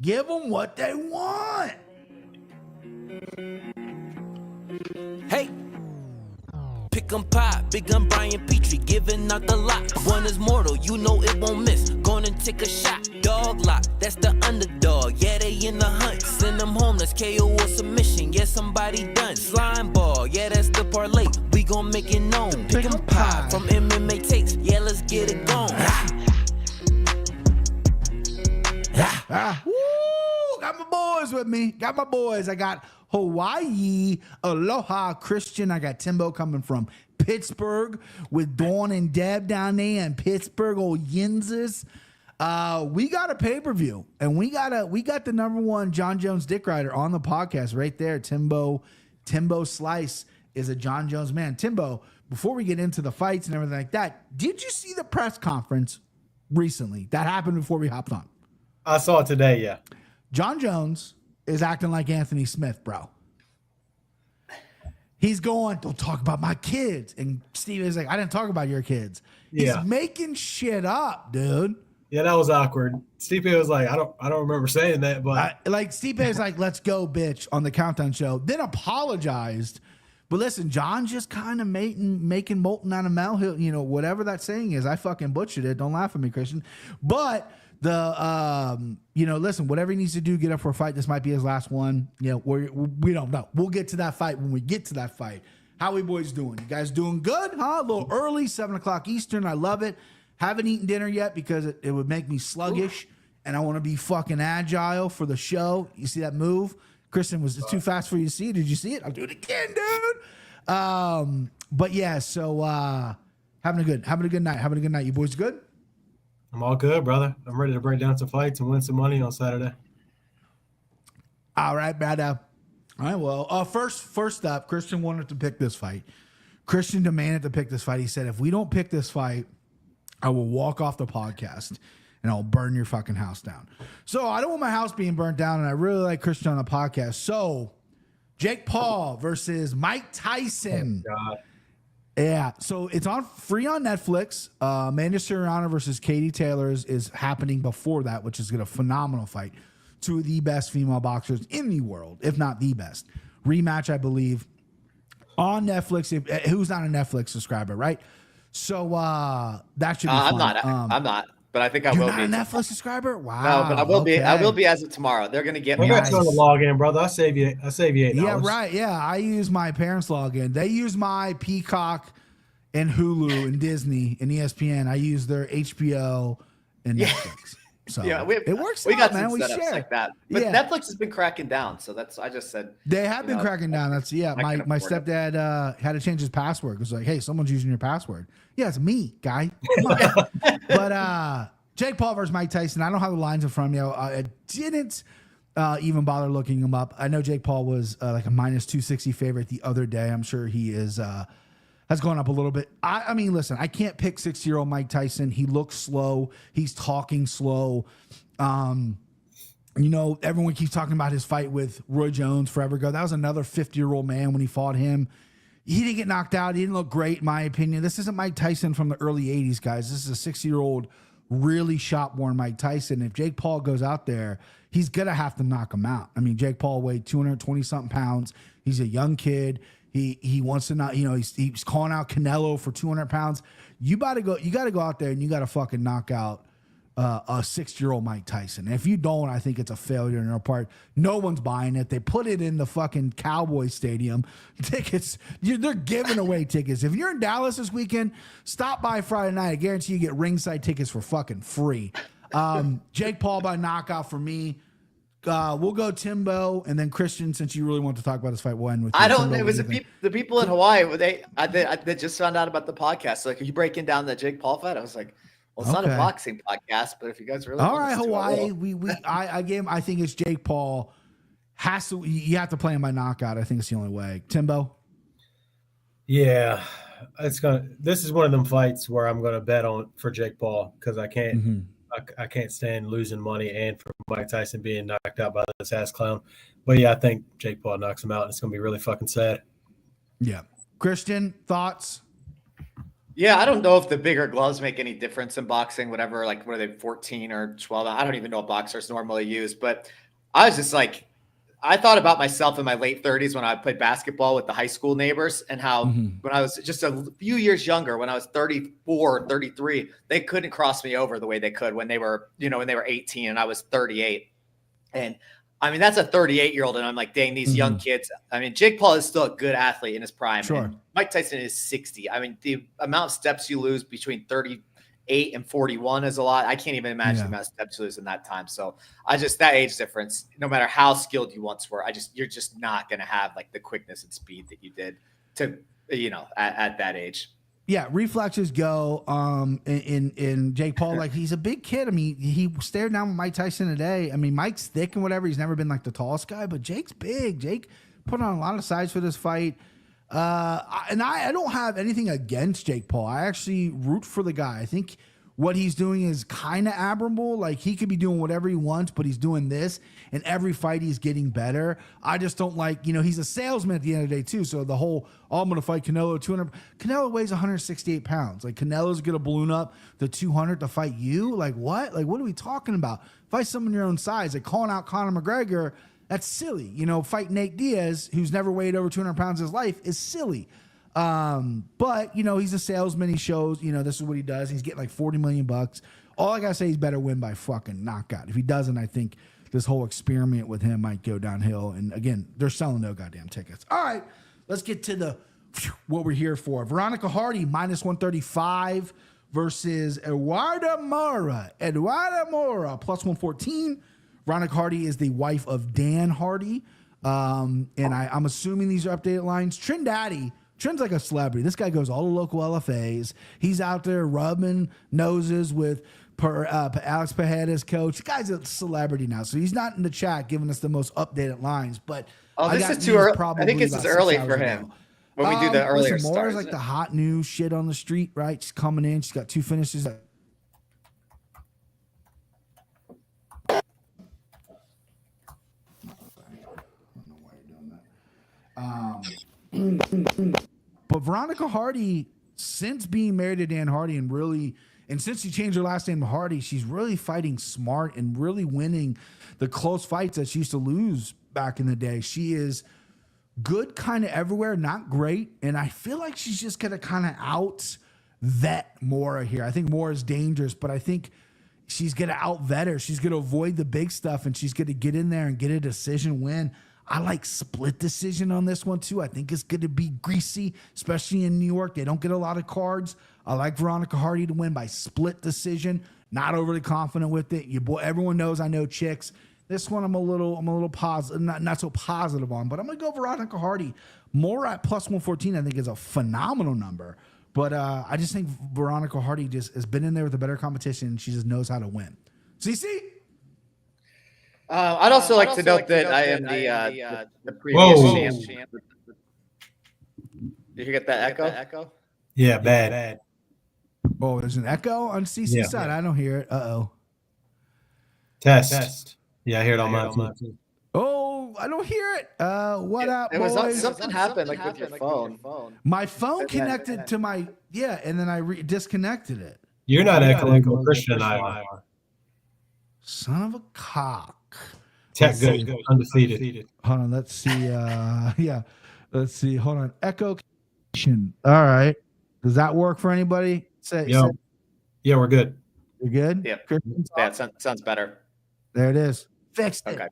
Give them what they want. Hey, pick 'em pie, big gun Brian Petrie, giving out the lot. One is mortal, you know it won't miss. Gonna take a shot, dog lock, that's the underdog. Yeah, they in the hunt, send them home, that's KO or submission. Yeah, somebody done. Slime ball, yeah, that's the parlay. We gon' make it known. Pick 'em pie from MMA takes, yeah, let's get it going. Woo! Got my boys with me. Got my boys. I got Hawaii. Aloha, Christian. I got Timbo coming from Pittsburgh with Dawn and Deb down there in Pittsburgh. Old Yinzes. We got a pay-per-view, and we got the number one John Jones Dick Rider on the podcast right there. Timbo Slice is a John Jones man. Timbo, before we get into the fights and everything like that, did you see the press conference recently that happened before we hopped on? I saw it today, yeah. John Jones is acting like Anthony Smith, bro. He's going, don't talk about my kids. And Steve is like, I didn't talk about your kids. Yeah. He's making shit up, dude. Yeah, that was awkward. Stipe was like, I don't remember saying that, but Stipe is like, let's go, bitch, on the Countdown show. Then apologized. But listen, John's just kind of making molten out of molehill, whatever that saying is. I fucking butchered it. Don't laugh at me, Christian. But listen, whatever he needs to do, get up for a fight. This might be his last one. We don't know. We'll get to that fight when we get to that fight. How we boys doing? You guys doing good, huh? A little early, 7 o'clock Eastern. I love it. Haven't eaten dinner yet because it would make me sluggish, and I want to be fucking agile for the show. You see that move? Kristen, was it too fast for you to see? Did you see it? I'll do it again, dude. But yeah, so having a good night. Having a good night. You boys good? I'm all good, brother. I'm ready to break down some fights and win some money on Saturday. All right, brother. All right, well, first up, Christian wanted to pick this fight. Christian demanded to pick this fight. He said, if we don't pick this fight, I will walk off the podcast and I'll burn your fucking house down. So I don't want my house being burnt down, and I really like Christian on the podcast. So Jake Paul versus Mike Tyson. Oh, God. Yeah, so it's free on Netflix. Amanda Serrano versus Katie Taylor is happening before that, which is a phenomenal fight. Two of the best female boxers in the world, if not the best. Rematch, I believe, on Netflix. Who's not a Netflix subscriber, right? So that should be fun. I'm not, but I think I you're will not be. a Netflix subscriber? Wow. No, but I will be. I will be as of tomorrow. They're gonna get me. I'm trying to log in, brother. I save you $8. Yeah, right. Yeah, I use my parents' login. They use my Peacock and Hulu and Disney and ESPN. I use their HBO and Netflix. So yeah, it works. We out, got some man. We setups share like that, but yeah. Netflix has been cracking down. So I just said they have been cracking down. That's My stepdad had to change his password. It was like, hey, someone's using your password. Yeah, it's me, guy. Come on. But Jake Paul versus Mike Tyson. I don't have the lines in front of me. I didn't even bother looking him up. I know Jake Paul was like a -260 favorite the other day. I'm sure he is. Has gone up a little bit. I mean, listen, I can't pick 60-year-old Mike Tyson. He looks slow. He's talking slow. Everyone keeps talking about his fight with Roy Jones forever ago. That was another 50-year-old man when he fought him. He didn't get knocked out. He didn't look great, in my opinion. This isn't Mike Tyson from the early 80s, guys. This is a 60-year-old, really shot-worn Mike Tyson. If Jake Paul goes out there, he's going to have to knock him out. I mean, Jake Paul weighed 220-something pounds. He's a young kid. He wants to not, he's calling out Canelo for 200 pounds. You got to go out there and you got to fucking knock out a 60-year-old Mike Tyson. And if you don't, I think it's a failure on your part. No one's buying it. They put it in the fucking Cowboy Stadium. Tickets, they're giving away tickets. If you're in Dallas this weekend, stop by Friday night. I guarantee you get ringside tickets for fucking free. Jake Paul by knockout for me. We'll go Timbo and then Christian. Since you really want to talk about this fight, we'll end with you. I don't. Timbo, It was the people in Hawaii. They just found out about the podcast. So like, are you breaking down the Jake Paul fight? I was like, well, it's not a boxing podcast, but if you guys really all right, Hawaii. I think it's Jake Paul. You have to play him by knockout. I think it's the only way. Timbo. Yeah, this is one of them fights where I'm gonna bet on for Jake Paul because I can't. Mm-hmm. I can't stand losing money and for Mike Tyson being knocked out by this ass clown. But yeah, I think Jake Paul knocks him out, and it's gonna be really fucking sad. Yeah. Christian, thoughts? Yeah, I don't know if the bigger gloves make any difference in boxing, whatever, like what are they, 14 or 12? I don't even know what boxers normally use, but I was just like, I thought about myself in my late 30s when I played basketball with the high school neighbors and how when I was just a few years younger, when I was 34, 33, they couldn't cross me over the way they could when they were, when they were 18 and I was 38. And I mean, that's a 38-year-old. And I'm like, dang, these young kids. I mean, Jake Paul is still a good athlete in his prime. Sure. And Mike Tyson is 60. I mean, the amount of steps you lose between 38 and 41 is a lot. I can't even imagine the amount of steps you lose in that time. So that age difference, no matter how skilled you once were, you're just not going to have like the quickness and speed that you did to, at that age. Yeah, reflexes go. In Jake Paul, like he's a big kid. I mean, he stared down with Mike Tyson today. I mean, Mike's thick and whatever. He's never been like the tallest guy, but Jake's big. Jake put on a lot of size for this fight. I don't have anything against Jake Paul. I actually root for the guy. I think what he's doing is kind of admirable. Like he could be doing whatever he wants, but he's doing this, and every fight he's getting better. I just don't like, he's a salesman at the end of the day too. So the whole, I'm going to fight Canelo 200. Canelo weighs 168 pounds. Like Canelo's going to balloon up to 200 to fight you. Like what? Like what are we talking about? Fight someone your own size. Like calling out Conor McGregor. That's silly. Fight Nate Diaz, who's never weighed over 200 pounds in his life, is silly. But he's a salesman. He shows, this is what he does. He's getting like $40 million. All I gotta say, he's better win by fucking knockout. If he doesn't, I think this whole experiment with him might go downhill. And again, they're selling no goddamn tickets. All right, let's get to what we're here for. Veronica Hardy -135 versus Eduarda Mora. Plus 114. Veronica Hardy is the wife of Dan Hardy. And I'm assuming these are updated lines. Trent's like a celebrity. This guy goes all the local LFAs. He's out there rubbing noses with Alex Pereira's coach. The guy's a celebrity now, so he's not in the chat giving us the most updated lines. But this is too early. I think this is early for him. When we do the earlier stars. Mora's like the hot new shit on the street, right? She's coming in. She's got 2 finishes. But Veronica Hardy, since being married to Dan Hardy and since she changed her last name to Hardy, she's really fighting smart and really winning the close fights that she used to lose back in the day. She is good kind of everywhere, not great. And I feel like she's just going to kind of out-vet Mora here. I think Mora's dangerous, but I think she's going to out-vet her. She's going to avoid the big stuff, and she's going to get in there and get a decision win. I like split decision on this one, too. I think it's going to be greasy, especially in New York. They don't get a lot of cards. I like Veronica Hardy to win by split decision. Not overly confident with it. Everyone knows I know chicks. This one I'm a little positive, not so positive on, but I'm going to go Veronica Hardy. More at plus 114, I think, is a phenomenal number. But I just think Veronica Hardy just has been in there with a better competition, and she just knows how to win. CC? I'd also like to note that I am the previous champ. Did you get that echo? Yeah, bad. Oh, there's an echo on CC's side. I don't hear it. Uh-oh. Test. Yeah, I hear it on mine too. Oh, I don't hear it. What up, boys? Something happened with your phone. My phone connected to my, and then I disconnected it. You're not echoing, Christian and I are. Son of a cock. Tech good, undefeated. Hold on, let's see. Let's see. Hold on. Echo. All right. Does that work for anybody? Yeah, we're good. You're good? Yeah. It sounds better. There it is. Fixed it. Okay.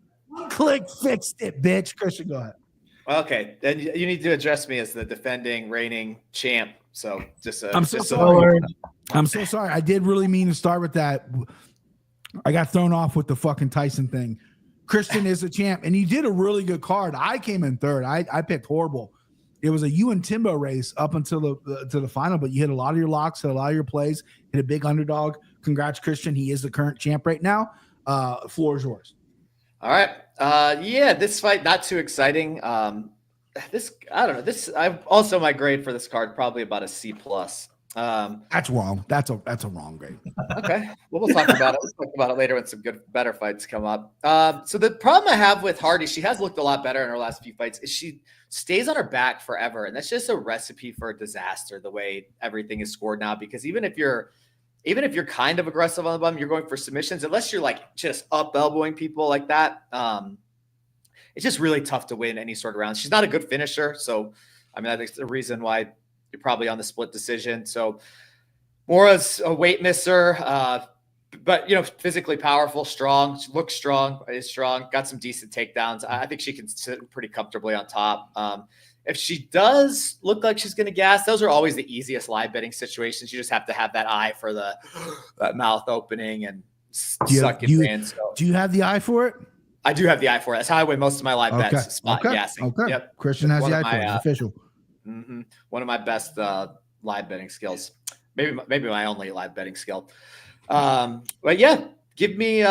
Click, fixed it, bitch. Christian, go ahead. Okay. Then you need to address me as the defending, reigning champ. So I'm so sorry. I'm so sorry. I did really mean to start with that. I got thrown off with the fucking Tyson thing. Christian is a champ, and you did a really good card. I came in third. I picked horrible. It was a you and Timbo race up until the final, but you hit a lot of your locks, hit a lot of your plays, hit a big underdog. Congrats, Christian. He is the current champ right now. Floor is yours. All right. This fight, not too exciting. I don't know. My grade for this card, probably about a C+. That's wrong. That's a wrong grade. Okay. Well, we'll talk about it. Let's talk about it later when some better fights come up. So the problem I have with Hardy, she has looked a lot better in her last few fights, is she stays on her back forever. And that's just a recipe for a disaster, the way everything is scored now, because even if you're kind of aggressive on the bum, you're going for submissions, unless you're like just up elbowing people like that. It's just really tough to win any sort of round. She's not a good finisher. So, I mean, I think it's the reason why you're probably on the split decision. So Mora's a weight misser, but, physically powerful, strong. She looks strong, is strong, got some decent takedowns. I think she can sit pretty comfortably on top. If she does look like she's going to gas, those are always the easiest live betting situations. You just have to have that eye for that mouth opening and suck it in. So. Do you have the eye for it? I do have the eye for it. That's how I win most of my live bets. Spot gassing. Okay. Yep. Christian has the eye for it. It's official. One of my best live betting skills. Maybe my only live betting skill. But yeah, give me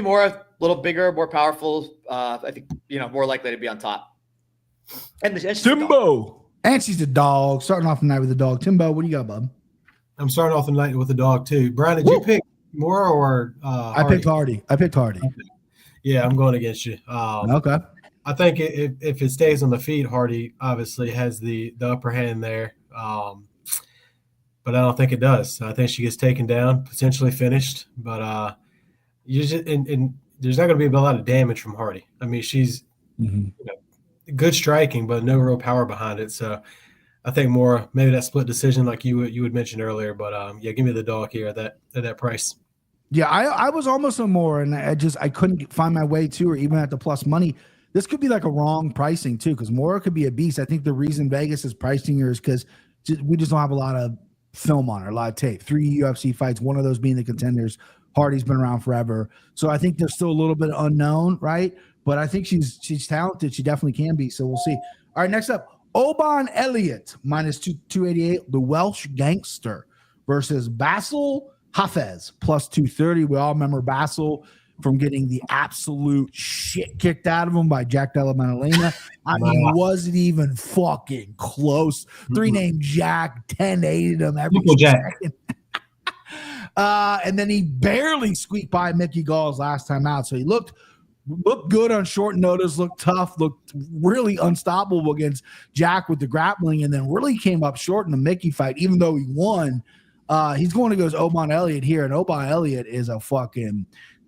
more, a little bigger, more powerful. I think more likely to be on top. And Timbo. And she's a dog. Starting off the night with the dog. Timbo, what do you got, bub? I'm starting off the night with the dog too. Brian, did you pick Mora or I picked Hardy. Okay. Yeah, I'm going against you. Okay. I think if it stays on the feet, Hardy obviously has the upper hand there. But I don't think it does. I think she gets taken down, potentially finished. But you just and there's not going to be a lot of damage from Hardy. I mean, she's good striking, but no real power behind it. So I think more maybe that split decision, like you had mentioned earlier. But give me the dog here at that price. Yeah, I was almost on more, and I couldn't find my way to, or even at the plus money. This could be like a wrong pricing too, because Mora could be a beast. I think the reason Vegas is pricing her is because we just don't have a lot of film on her, a lot of tape. 3 UFC fights, one of those being the Contenders. Hardy's been around forever, so I think there's still a little bit unknown, right? But I think she's talented. She definitely can be. So we'll see. All right, next up, Oban Elliott minus 288, the Welsh gangster versus Bassel Hafez plus 230. We all remember Bassel from getting the absolute shit kicked out of him by Jack Della Maddalena. I mean, wasn't even fucking close. 3-name Jack, 10-8'd him every second. And then he barely squeaked by Mickey Gall's last time out. So he looked good on short notice, looked tough, looked really unstoppable against Jack with the grappling, and then really came up short in the Mickey fight, even though he won. He's going to go as Oban Elliott here, and Oban Elliott is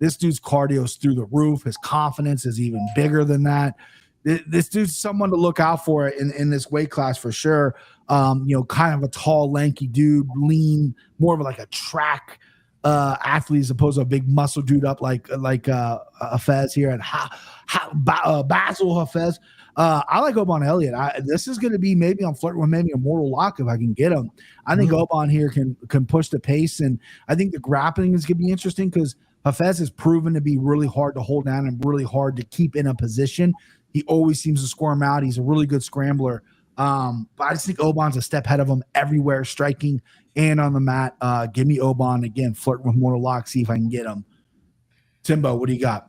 this dude's cardio's through the roof. His confidence is even bigger than that. This dude's someone to look out for in this weight class for sure. Kind of a tall, lanky dude, lean, more of like a track athlete as opposed to a big muscle dude up like Hafez here at Bassel Hafez. I like Oban Elliott. This is going to be maybe I'm flirting with maybe a mortal lock if I can get him. I think Oban here can push the pace, and I think the grappling is going to be interesting because Hafez has proven to be really hard to hold down and really hard to keep in a position. He always seems to squirm out. He's a really good scrambler. But I just think Oban's a step ahead of him everywhere, striking and on the mat. Give me Oban again, flirting with mortal lock, see if I can get him. Timbo, what do you got?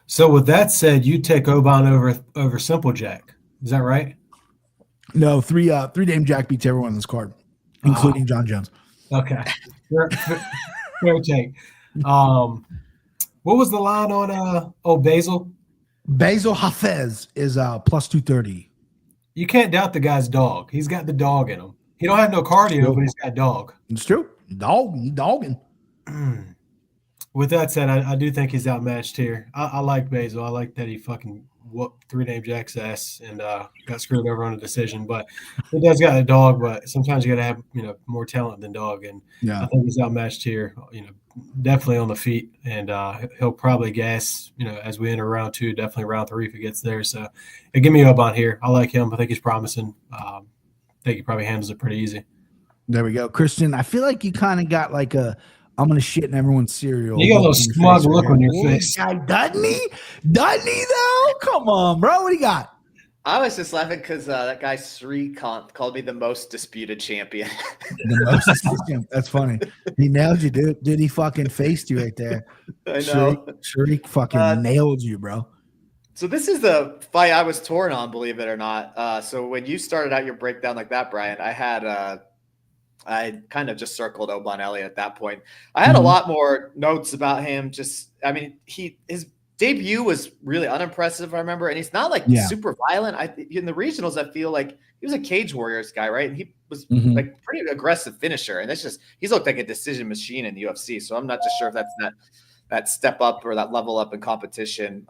So with that said, you take Oban over Simple Jack. Is that right? No, 3-name Jack beats everyone on this card, including John Jones. Okay. Fair take. What was the line on Bassel? Bassel Hafez is plus 230. You can't doubt the guy's dog. He's got the dog in him. He don't have no cardio, but he's got dog. It's true. He's dogging. With that said, I do think he's outmatched here. I like Bassel. I like that he fucking whooped 3-name Jack's ass and got screwed over on a decision. But he does got a dog, but sometimes you got to have more talent than dog. And I think he's outmatched here. Definitely on the feet, and he'll probably gas. As we enter round 2, definitely round 3 if he gets there. So, give me Oban here. I like him. I think he's promising. I think he probably handles it pretty easy. There we go, Christian. I feel like you kind of got like I'm gonna shit in everyone's cereal. You got a little smug look on your face. Doesn't he though? Come on, bro. What do you got? I was just laughing because that guy Srikant called me the most disputed champion. The most disputed. That's funny. He nailed you, dude. Dude, he fucking faced you right there. I know. Srikanth fucking nailed you, bro. So this is the fight I was torn on, believe it or not. So when you started out your breakdown like that, Brian, I had I kind of just circled Oban Elliott at that point. I had a lot more notes about him. His debut was really unimpressive, I remember, and he's not like super violent. In the regionals, I feel like he was a Cage Warriors guy, right? And he was like pretty aggressive finisher, and he's looked like a decision machine in the UFC. So I'm not just sure if that's that step up or that level up in competition.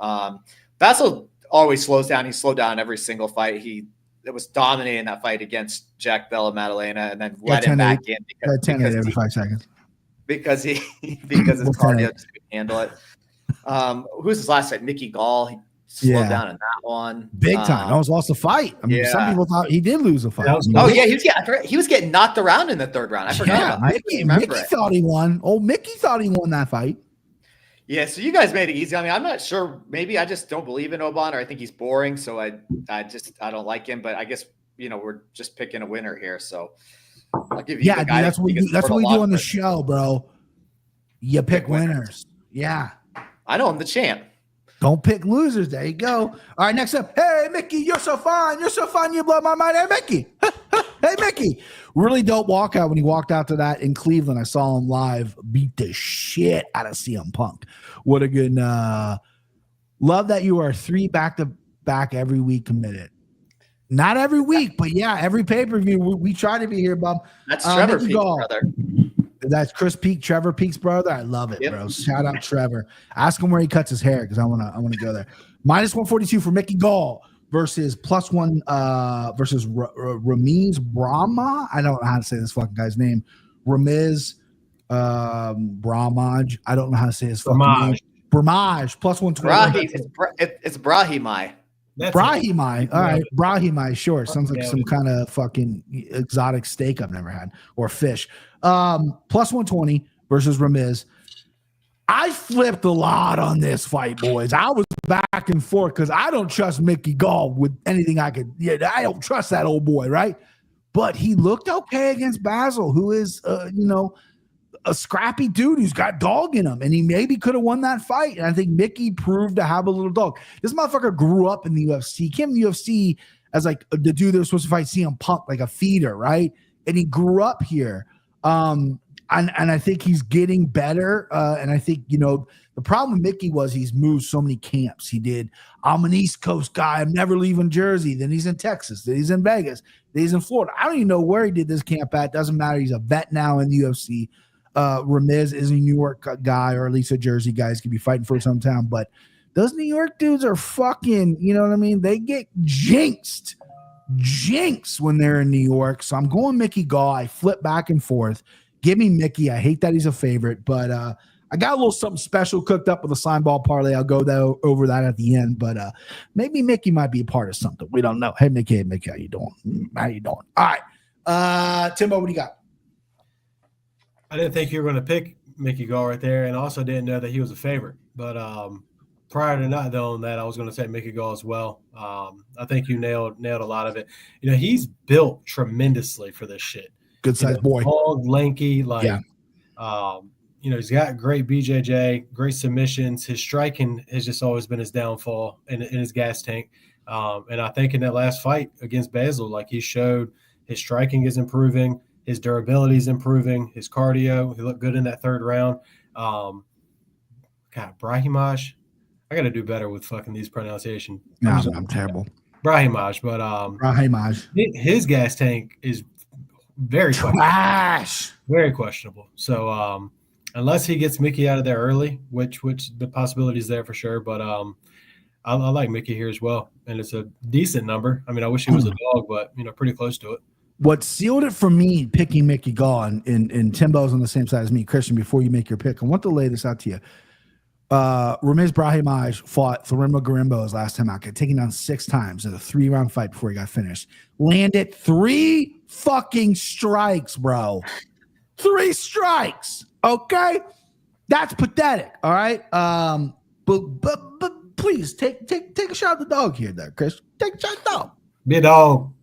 Bassel always slows down. He slowed down every single fight. It was dominating that fight against Jack Bella Maddalena, and then let him back in because every 5 seconds. Because his cardio just couldn't handle it. Who's his last fight? Mickey Gall. He slowed down in that one. Big time. Almost lost a fight. I mean, some people thought he did lose a fight. He was getting knocked around in the 3rd round. I forgot. Mickey thought he won. Mickey thought he won that fight. Yeah, so you guys made it easy. I mean, I'm not sure. Maybe I just don't believe in Oban, or I think he's boring. So I don't like him. But I guess we're just picking a winner here. So I'll give you. Yeah, dude, that's what we do. That's what we do on the show, bro. You pick winners. Yeah, I know I'm the champ. Don't pick losers. There you go. All right, next up. Hey, Mickey, you're so fine. You're so fine. You blow my mind. Hey, Mickey. Hey, Mickey. Really dope walkout when he walked out to that in Cleveland. I saw him live beat the shit out of CM Punk. What a good love that you are 3 back-to-back every week committed. Not every week, but every pay-per-view. We try to be here, Bob. That's Trevor Peak's brother. That's Chris Peak, Trevor Peak's brother. I love it, bro. Shout out Trevor. Ask him where he cuts his hair because I wanna go there. -142 for Mickey Gall versus +1 versus Ramiz Brahimaj. I don't know how to say this fucking guy's name. Ramiz Brahimaj. I don't know how to say his fucking name. Brahimaj +120. It's Brahimaj. Brahimaj. All right. Brahimaj, sure. Sounds like some kind of fucking exotic steak I've never had, or fish. +120 versus Ramiz. I flipped a lot on this fight, boys. I was back and forth because I don't trust Mickey Gall with anything I could. Yeah, I don't trust that old boy, right? But he looked okay against Bassel, who is, a scrappy dude who's got dog in him, and he maybe could have won that fight. And I think Mickey proved to have a little dog. This motherfucker grew up in the UFC. He came to the UFC as like the dude that was supposed to fight CM Punk, like a feeder, right? And he grew up here. And I think he's getting better. And I think, the problem with Mickey was he's moved so many camps. He did, I'm an East Coast guy. I'm never leaving Jersey. Then he's in Texas. Then he's in Vegas. Then he's in Florida. I don't even know where he did this camp at. Doesn't matter. He's a vet now in the UFC. Ramiz is a New York guy, or at least a Jersey guy. He's going to be fighting for his hometown. But those New York dudes are fucking, you know what I mean? They get jinxed when they're in New York. So I'm going Mickey Gall. I flip back and forth. Give me Mickey. I hate that he's a favorite, but I got a little something special cooked up with a slime ball parlay. I'll go over that at the end, but maybe Mickey might be a part of something. We don't know. Hey, Mickey, how you doing? How you doing? All right. Timbo, what do you got? I didn't think you were going to pick Mickey Gall right there, and also didn't know that he was a favorite. But prior to not knowing that, I was going to take Mickey Gall as well. I think you nailed a lot of it. He's built tremendously for this shit. Good sized boy. Tall, lanky, he's got great BJJ, great submissions. His striking has just always been his downfall in his gas tank. And I think in that last fight against Bassel, he showed his striking is improving. His durability is improving. His cardio, he looked good in that 3rd round. Brahimaj. I got to do better with fucking these pronunciations. No, I'm terrible. Brahimaj, but Brahimaj. His gas tank is very trash. Very questionable. So unless he gets Mickey out of there early, which the possibility is there for sure, but I like Mickey here as well, and it's a decent number. I mean, I wish he was a dog, but pretty close to it. What sealed it for me picking Mickey Gall, and Timbo's on the same side as me, Christian, before you make your pick, I want to lay this out to you. Ramiz Brahimaj fought Thorimo Garimbo his last time out, taking down 6 times in a 3-round fight before he got finished. Landed 3 fucking strikes, bro. 3 strikes. Okay? That's pathetic. All right. But please take a shot at the dog here, there, Chris. Take a shot at the dog. Be a dog.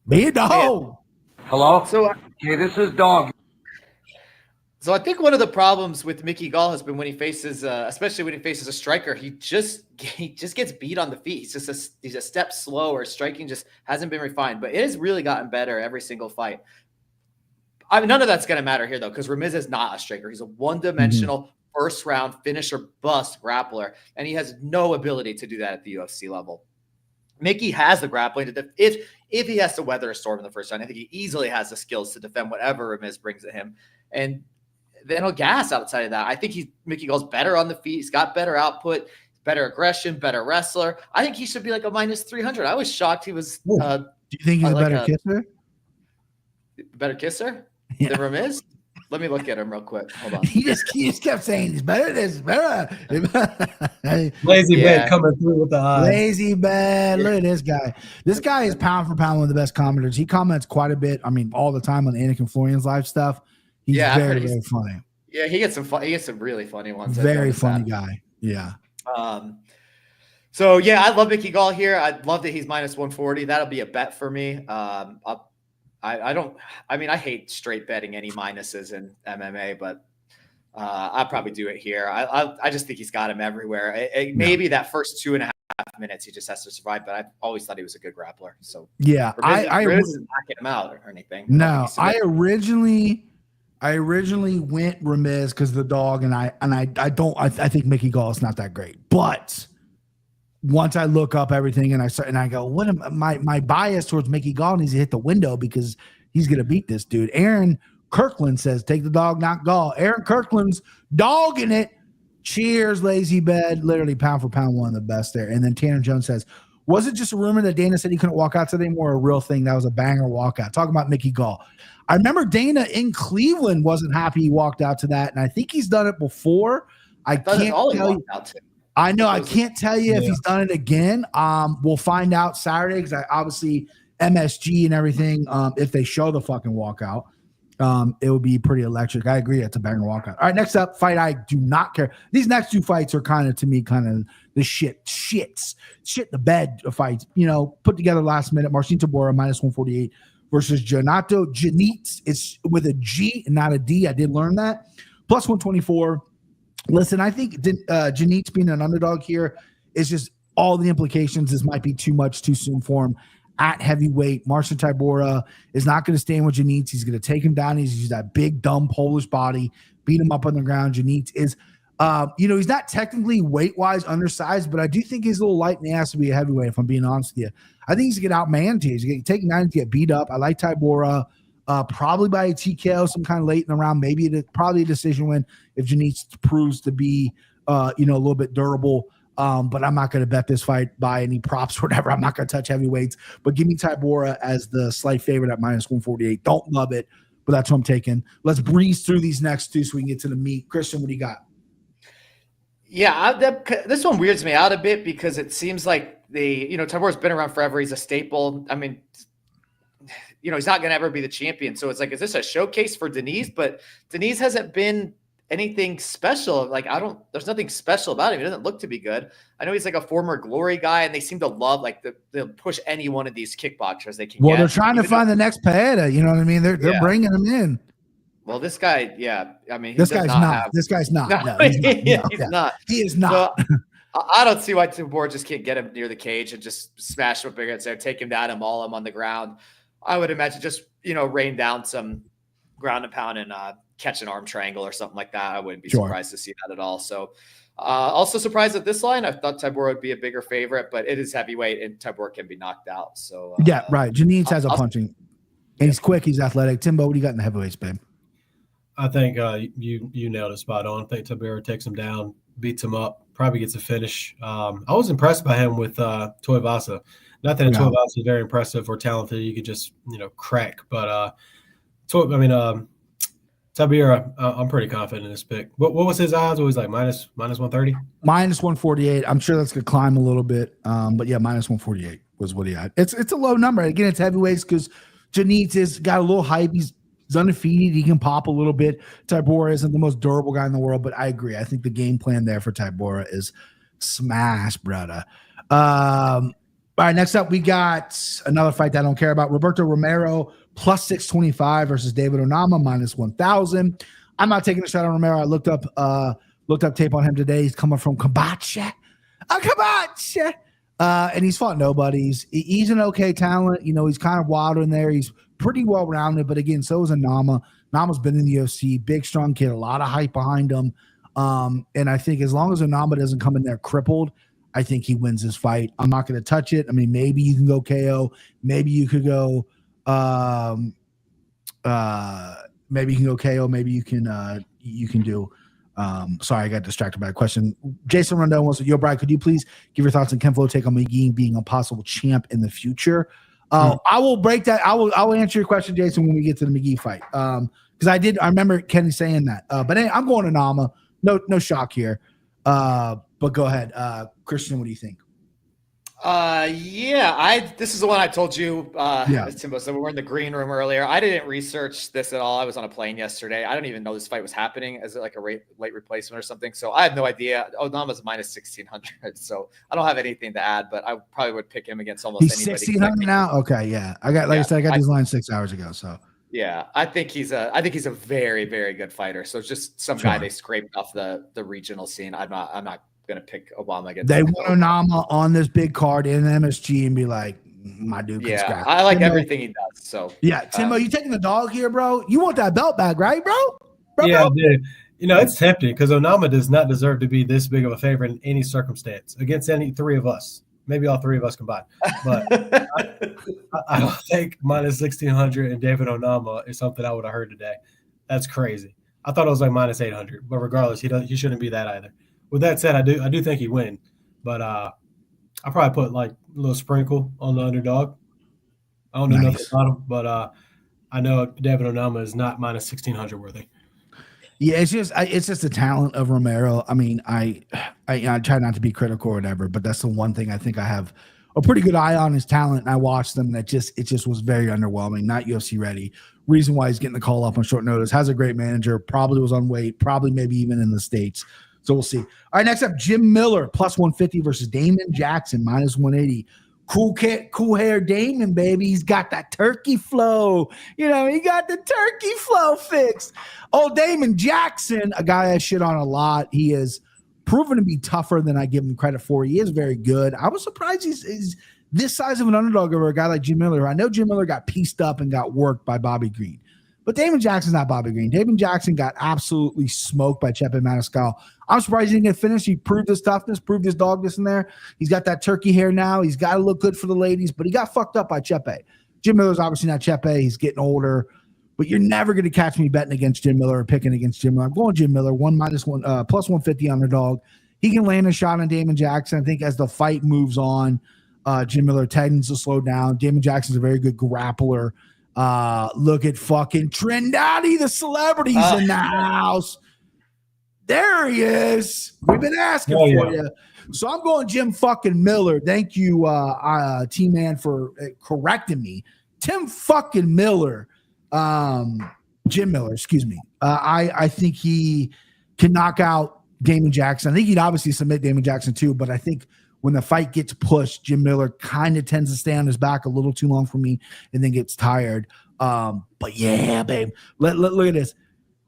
Be a dog. Hello? Okay, this is Dog. So I think one of the problems with Mickey Gall has been when he faces, especially when he faces a striker, he just gets beat on the feet. He's a step slower. Striking just hasn't been refined, but it has really gotten better every single fight. none of that's going to matter here, though, because Ramiz is not a striker. He's a one-dimensional first-round finisher bust grappler, and he has no ability to do that at the UFC level. McGhee has the grappling to if he has to weather a storm in the first round. I think he easily has the skills to defend whatever Ramiz brings at him, and then he'll gas outside of that. I think McGhee Gall's better on the feet. He's got better output, better aggression, better wrestler. I think he should be like a -300. I was shocked he was. Do you think he's a better kisser? Better kisser Yeah. than Ramiz? Let me look at him real quick. Hold on. He just kept saying he's better. This better. Lazy Ben coming through with the eyes. Lazy Ben. Look at this guy. This guy is pound for pound one of the best commenters. He comments quite a bit. I mean, all the time on Anakin Florian's live stuff. He's very funny. Yeah, he gets some really funny ones. Very funny guy. Yeah. So yeah, I love McGhee Gall here. I love that he's -140. That'll be a bet for me. I hate straight betting any minuses in MMA, but I'll probably do it here. I just think he's got him everywhere. Maybe that first 2.5 minutes he just has to survive, but I've always thought he was a good grappler. So yeah, I wasn't knocking him out or anything. No, I originally went Ramiz because of the dog, and I think McGhee Gall is not that great, but once I look up everything and I go, what am my bias towards McGhee Gall needs to hit the window because he's gonna beat this dude. Aaron Kirkland says, take the dog, not Gall. Aaron Kirkland's dogging it. Cheers, Lazy Bed. Literally pound for pound, one of the best there. And then Tanner Jones says, was it just a rumor that Dana said he couldn't walk out today, or a real thing? That was a banger walkout. Talking about McGhee Gall. I remember Dana in Cleveland wasn't happy he walked out to that, and I think he's done it before. I can't tell you. I know I can't tell you if he's done it again. We'll find out Saturday because obviously MSG and everything. If they show the fucking walkout, it would be pretty electric. I agree, it's a banger walkout. All right, next up, fight I do not care. These next two fights are kind of the shit the bed fights. Put together last minute. Marcin Tabor -148 versus Janic. It's with a G and not a D. I did learn that. +124. Listen, I think Janic being an underdog here is just all the implications. This might be too much too soon for him at heavyweight. Marcin Tybura is not going to stand with Janic. He's going to take him down. He's that big, dumb Polish body, beat him up on the ground. Janic is, he's not technically weight-wise undersized, but I do think he's a little light in the ass to be a heavyweight, if I'm being honest with you. I think he's going to get outmanned here. He's going to take him down to get beat up. I like Tybura. Probably by a TKO, some kind of late in the round, probably a decision win if Janic proves to be, a little bit durable. But I'm not going to bet this fight by any props or whatever. I'm not going to touch heavyweights, but give me Tybura as the slight favorite at -148. Don't love it, but that's what I'm taking. Let's breeze through these next two so we can get to the meat. Christian, what do you got? Yeah, this one weirds me out a bit because it seems like Tabor's been around forever. He's a staple. I mean, he's not going to ever be the champion. So it's like, is this a showcase for Denise? But Denise hasn't been anything special. Like, there's nothing special about him. He doesn't look to be good. I know he's like a former Glory guy, and they seem to love, they'll push any one of these kickboxers they can get. Well, they're trying to find the next Paeta. You know what I mean? They're bringing him in. Well, this guy, yeah. I mean, this guy's not. This guy's not. No, he's not. He is not. So, I don't see why Tabor just can't get him near the cage and just smash him up against there, take him down and maul him on the ground. I would imagine just, rain down some ground and pound and catch an arm triangle or something like that. I wouldn't be surprised to see that at all. So also surprised at this line. I thought Tabor would be a bigger favorite, but it is heavyweight and Tabor can be knocked out. So yeah, right. Janice has a punching. And he's quick. He's athletic. Timbo, what do you got in the heavyweights, babe? I think you nailed it spot on. I think Tabor takes him down, beats him up, probably gets a finish. I was impressed by him with Tuivasa. Not that Tuivasa is very impressive or talented. You could just, crack. But, Tabor, I'm pretty confident in this pick. What was his odds? What was like minus 130? -148. I'm sure that's going to climb a little bit. But yeah, -148 was what he had. It's a low number. Again, it's heavyweights because Janice has got a little hype. He's undefeated. He can pop a little bit. Tybura isn't the most durable guy in the world, but I agree. I think the game plan there for Tybura is smash, brother. All right, next up, we got another fight that I don't care about. Roberto Romero +625 versus David Onama -1,000. I'm not taking a shot on Romero. I looked up tape on him today. He's coming from Kabacha. And he's fought nobodies. He's an okay talent. You know, he's kind of wild in there. He's pretty well rounded, but again, so is Onama. Onama's been in the UFC, big, strong kid, a lot of hype behind him. And I think as long as Onama doesn't come in there crippled, I think he wins this fight. I'm not going to touch it. I mean, maybe you can go KO. Maybe you could go. Maybe you can go KO. Maybe you can do. Sorry, I got distracted by a question. Jason Rondon wants to, yo, Brad, could you please give your thoughts on Ken Flo take on McGhee being a possible champ in the future? I will break that. I will answer your question, Jason, when we get to the McGhee fight. Because I remember Kenny saying that. But anyway, I'm going to Nama. No shock here. But go ahead. Christian, what do you think? This is the one I told you, Yeah. as Timbo said, we were in the green room earlier. I didn't research this at all. I was on a plane yesterday. I don't even know this fight was happening. Is it like a late replacement or something? So I have no idea. Onama's minus 1,600. So I don't have anything to add, but I probably would pick him against almost He's anybody. 1,600 now? Okay, yeah. I got these lines 6 hours ago, so. Yeah, I think he's a very, very good fighter. So it's just some guy they scraped off the regional scene. I'm not going to pick Obama against. They want Onama on this big card in MSG and be like, my dude can scrap. I like everything he does. So Timbo, you taking the dog here, bro? You want that belt back, right, bro? Yeah, I did. You know, it's tempting because Onama does not deserve to be this big of a favorite in any circumstance against any three of us. Maybe all three of us combined. But I don't think minus 1,600 and David Onama is something I would have heard today. That's crazy. I thought it was like minus 800, but regardless, he shouldn't be that either. With that said, I do think he win, but I probably put like a little sprinkle on the underdog. I don't know nothing about him, but I know David Onama is not minus 1,600 worthy. Yeah, it's just the talent of Romero. I mean, I try not to be critical or whatever, but that's the one thing I think I have a pretty good eye on his talent. And I watched them, and it just was very underwhelming. Not UFC ready. Reason why he's getting the call up on short notice. Has a great manager. Probably was on weight. Probably maybe even in the States. So we'll see. All right, next up, Jim Miller plus 150 versus Damon Jackson minus 180. Cool hair Damon, baby. He's got that turkey flow. You know, he got the turkey flow fixed. Oh, Damon Jackson, a guy I shit on a lot. He is proven to be tougher than I give him credit for. He is very good. I was surprised he's this size of an underdog over a guy like Jim Miller. I know Jim Miller got pieced up and got worked by Bobby Green. But Damon Jackson's not Bobby Green. Damon Jackson got absolutely smoked by Chepe Maniscal. I'm surprised he didn't get finished. He proved his toughness, proved his dogness in there. He's got that turkey hair now. He's got to look good for the ladies, but he got fucked up by Chepe. Jim Miller's obviously not Chepe. He's getting older, but you're never going to catch me betting against Jim Miller or picking against Jim Miller. I'm going Jim Miller, plus 150 underdog. He can land a shot on Damon Jackson. I think as the fight moves on, Jim Miller tends to slow down. Damon Jackson's a very good grappler. Look at fucking Trindade, the celebrities in the house. There he is. We've been asking for you. So I'm going Jim fucking Miller. Thank you, T-Man, for correcting me. Tim fucking Miller. Jim Miller, excuse me. I think he can knock out Damon Jackson. I think he'd obviously submit Damon Jackson too, but I think when the fight gets pushed, Jim Miller kind of tends to stay on his back a little too long for me and then gets tired. But yeah, babe. Look at this.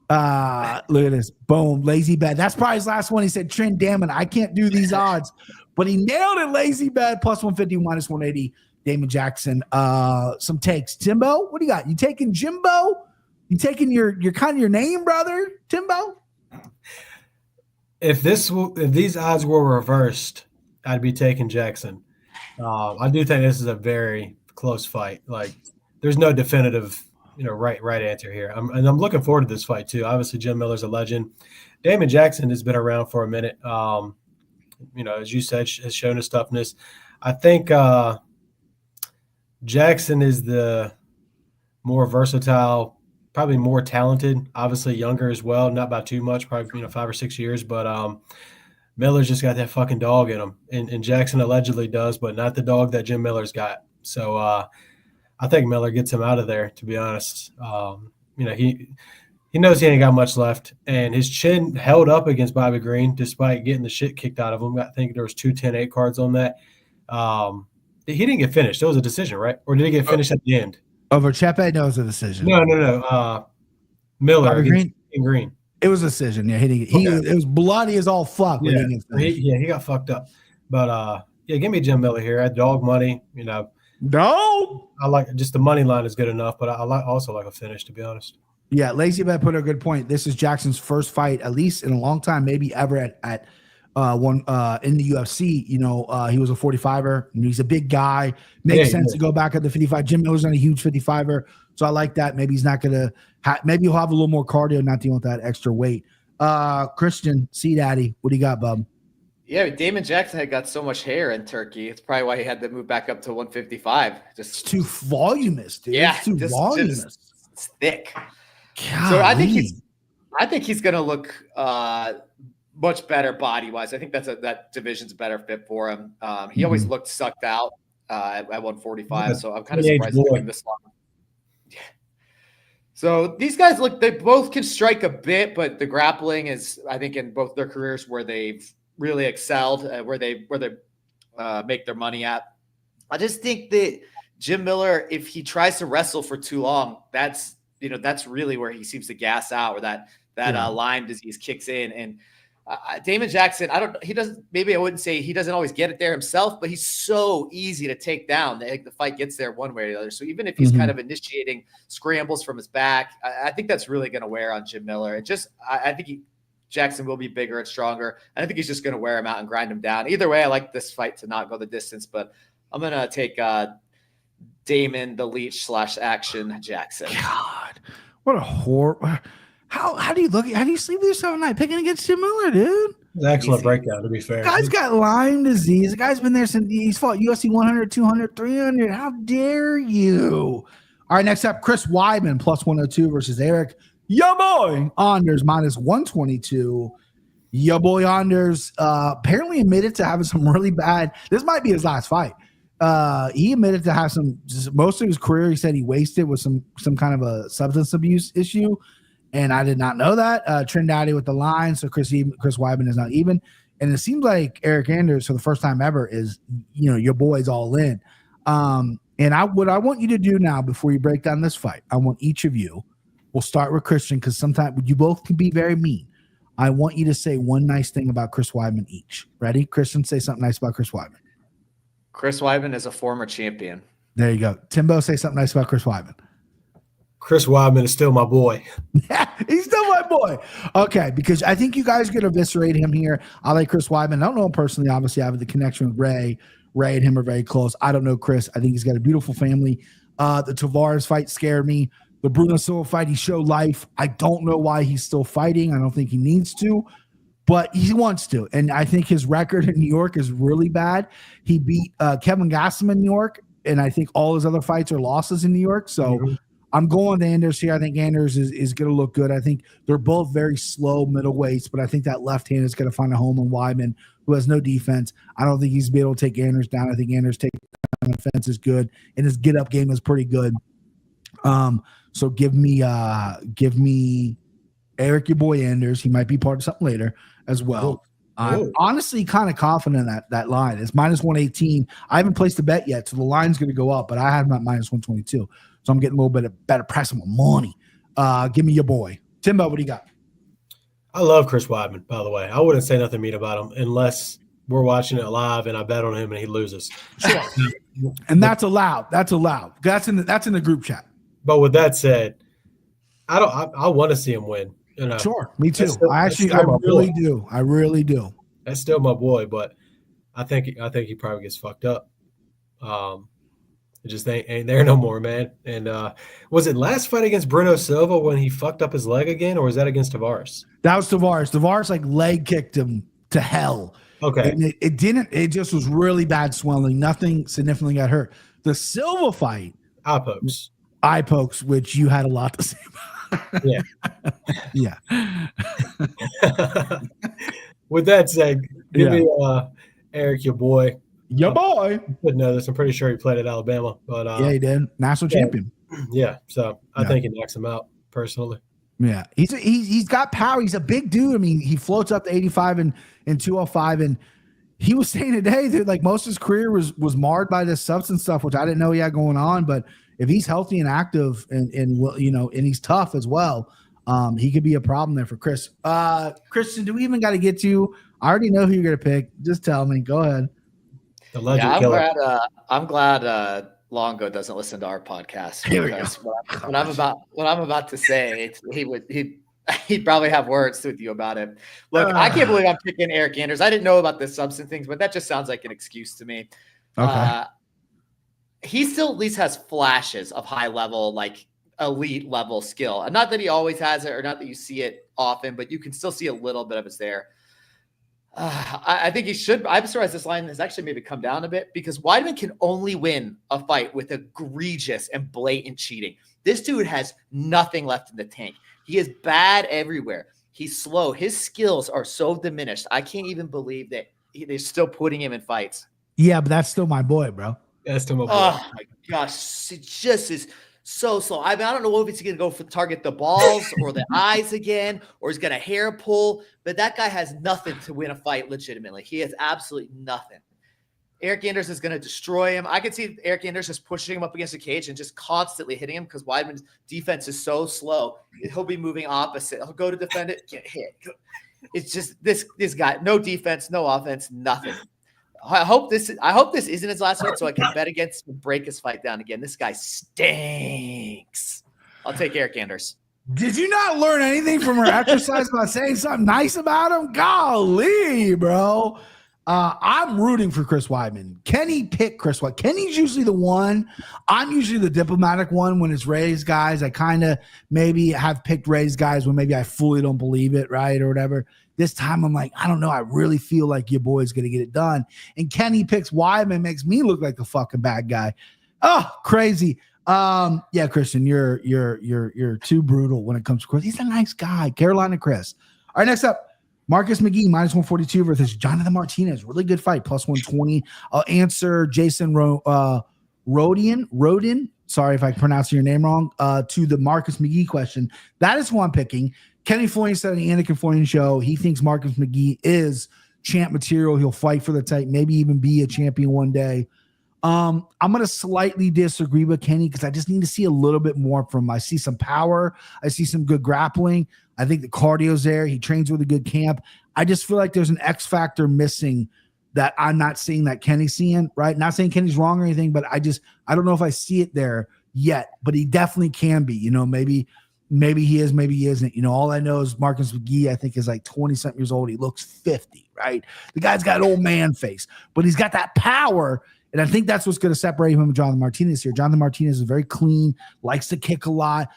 Look at this. Boom. Lazy bet. That's probably his last one. He said, Trent, damn it, I can't do these odds. But he nailed it. Lazy bet. Plus 150, minus 180. Damon Jackson. Some takes. Timbo, what do you got? You taking Jimbo? You taking your kind of your name, brother? Timbo? If these odds were reversed, I'd be taking Jackson. I do think this is a very close fight. Like, there's no definitive, right answer here. I'm looking forward to this fight too. Obviously, Jim Miller's a legend. Damon Jackson has been around for a minute. As you said, has shown his toughness. I think Jackson is the more versatile, probably more talented. Obviously, younger as well, not by too much, probably 5 or 6 years, but. Miller's just got that fucking dog in him, and Jackson allegedly does, but not the dog that Jim Miller's got. So I think Miller gets him out of there, to be honest. He knows he ain't got much left, and his chin held up against Bobby Green despite getting the shit kicked out of him. I think there was 2 10-8 cards on that. He didn't get finished. It was a decision, right? Or did he get finished at the end? Over Chepe? No, it was a decision. No. Miller Bobby against Green. It was a decision. Yeah, it was bloody as all fuck. He got fucked up. But Yeah, give me Jim Miller here. I dog money. No. I like just the money line is good enough, but I also like a finish, to be honest. Yeah, Lazy Bet put a good point. This is Jackson's first fight, at least in a long time, maybe ever at one in the UFC. He was a 45er. He's a big guy. Makes sense to go back at the 55. Jim Miller's not a huge 55er, so I like that. Maybe he's not gonna. Maybe he'll have a little more cardio, not dealing with that extra weight. Christian, C Daddy, what do you got, bub? Yeah, Damon Jackson had got so much hair in Turkey. It's probably why he had to move back up to 155. It's too voluminous, dude. Yeah, it's too voluminous. It's thick. Golly. So I think he's going to look much better body wise. I think that division's a better fit for him. He always looked sucked out at 145. So I'm kind of surprised he's going this long. Yeah. So these guys they both can strike a bit, but the grappling is, I think, in both their careers where they've really excelled, where they make their money at. I just think that Jim Miller, if he tries to wrestle for too long, that's really where he seems to gas out, or that Lyme disease kicks in. And Damon Jackson, maybe I wouldn't say he doesn't always get it there himself, but he's so easy to take down that the fight gets there one way or the other. So even if he's kind of initiating scrambles from his back, I think that's really going to wear on Jim Miller. I think Jackson will be bigger and stronger. And I think he's just going to wear him out and grind him down. Either way, I like this fight to not go the distance, but I'm going to take Damon the Leech / Action Jackson. God, what a horror. How do you sleep with yourself at night picking against Jim Miller, dude? Excellent breakdown, to be fair. The guy's got Lyme disease. The guy's been there since he's fought UFC 100, 200, 300. How dare you? All right, next up, Chris Weidman +102 versus Eric Your boy Anders -122. Your boy Anders apparently admitted to having some really bad. This might be his last fight. He admitted to have most of his career. He said he wasted with some kind of a substance abuse issue, and I did not know that. Trindade with the line, so Chris Weidman is not even. And it seems like Eric Anders, for the first time ever, is your boy's all in. And what I want you to do now before you break down this fight, I want each of you. We'll start with Christian because sometimes you both can be very mean. I want you to say one nice thing about Chris Weidman each. Ready? Christian, say something nice about Chris Weidman. Chris Weidman is a former champion. There you go. Timbo, say something nice about Chris Weidman. Chris Weidman is still my boy. Yeah, he's still my boy. Okay, because I think you guys are going to eviscerate him here. I like Chris Weidman. I don't know him personally. Obviously, I have the connection with Ray. Ray and him are very close. I don't know Chris. I think he's got a beautiful family. The Tavares fight scared me. The Bruno Silva fight, he showed life. I don't know why he's still fighting. I don't think he needs to, but he wants to. And I think his record in New York is really bad. He beat Kevin Gastelum in New York, and I think all his other fights are losses in New York. So I'm going to Anders here. I think Anders is going to look good. I think they're both very slow middleweights, but I think that left hand is going to find a home in Weidman, who has no defense. I don't think he's going to be able to take Anders down. I think Anders' takedown defense is good, and his get-up game is pretty good. So give me Eric, your boy Anders. He might be part of something later as well. I'm honestly kind of confident that line is -118. I haven't placed a bet yet, so the line's going to go up, but I had him at -122. So I'm getting a little bit of better price on my money. Give me your boy. Timbo, what do you got? I love Chris Weidman, by the way. I wouldn't say nothing mean about him unless we're watching it live and I bet on him and he loses. Sure. And that's allowed. That's allowed. That's in the group chat. But with that said, I want to see him win. Sure, me too. I really do. I really do. That's still my boy, but I think he probably gets fucked up. It just ain't there no more, man. And was it last fight against Bruno Silva when he fucked up his leg again, or was that against Tavares? That was Tavares. Tavares leg kicked him to hell. Okay. And it didn't. It just was really bad swelling. Nothing significantly got hurt. The Silva fight. Eye pokes, which you had a lot to say about. Yeah. Yeah. With that said, give me Eric, your boy. Your boy. I didn't know this. I'm pretty sure he played at Alabama. But yeah, he did. National champion. Yeah. So I think he knocks him out personally. Yeah. He's got power. He's a big dude. I mean, he floats up to 85 and 205. And he was saying today that like most of his career was marred by this substance stuff, which I didn't know he had going on. But if he's healthy and active and he's tough as well, he could be a problem there for Chris. Christian, do we even got to get to? I already know who you're going to pick. Just tell me. Go ahead. The legend Yeah, killer. I'm glad Longo doesn't listen to our podcast Here we because what I'm about to say, he'd probably have words with you about it. Look, I can't believe I'm picking Eric Anders. I didn't know about the substance things, but that just sounds like an excuse to me. Okay. He still at least has flashes of high level, like elite level skill. And not that he always has it, or not that you see it often, but you can still see a little bit of it there. I think he should. I'm surprised this line has actually maybe come down a bit because Weidman can only win a fight with egregious and blatant cheating. This dude has nothing left in the tank. He is bad everywhere. He's slow. His skills are so diminished. I can't even believe that they're still putting him in fights. Yeah, but that's still my boy, bro. That's still my boy. Oh my gosh, it just is so slow. I don't know if he's going to go for target the balls or the eyes again, or he's going to hair pull, but that guy has nothing to win a fight legitimately. He has absolutely nothing. Eric Anders is going to destroy him. I could see Eric Anders just pushing him up against the cage and just constantly hitting him because Weidman's defense is so slow. He'll be moving opposite. He'll go to defend it, get hit. It's just this guy, no defense, no offense, nothing. I hope this isn't his last fight, so I can bet against him, break his fight down again. This guy stinks. I'll take Eric Anders. Did you not learn anything from her exercise by saying something nice about him? Golly, bro. I'm rooting for Chris Weidman. Kenny picked Chris Weidman. Kenny's usually the one. I'm usually the diplomatic one when it's Ray's guys. I kind of maybe have picked Ray's guys when maybe I fully don't believe it, right, or whatever. This time I'm like, I don't know. I really feel like your boy's going to get it done. And Kenny picks Weidman, makes me look like the fucking bad guy. Oh, crazy. Yeah, Christian, you're too brutal when it comes to Chris. He's a nice guy. Carolina Chris. All right, next up, Marcus McGhee, -142 versus Jonathan Martinez. Really good fight, +120. I'll answer Jason Rodin. Sorry if I pronounced your name wrong. To the Marcus McGhee question. That is who I'm picking. Kenny Florian said on the Anakin Florian show, he thinks Marcus McGhee is champ material. He'll fight for the title, maybe even be a champion one day. I'm going to slightly disagree with Kenny because I just need to see a little bit more from him. I see some power. I see some good grappling. I think the cardio's there. He trains with a good camp. I just feel like there's an X factor missing that I'm not seeing that Kenny's seeing, right? Not saying Kenny's wrong or anything, but I don't know if I see it there yet, but he definitely can be, maybe he is, maybe he isn't. All I know is Marcus McGhee, I think, is like 20-something years old. He looks 50, right? The guy's got old man face, but he's got that power. And I think that's what's going to separate him from Jonathan Martinez here. Jonathan Martinez is very clean, likes to kick a lot,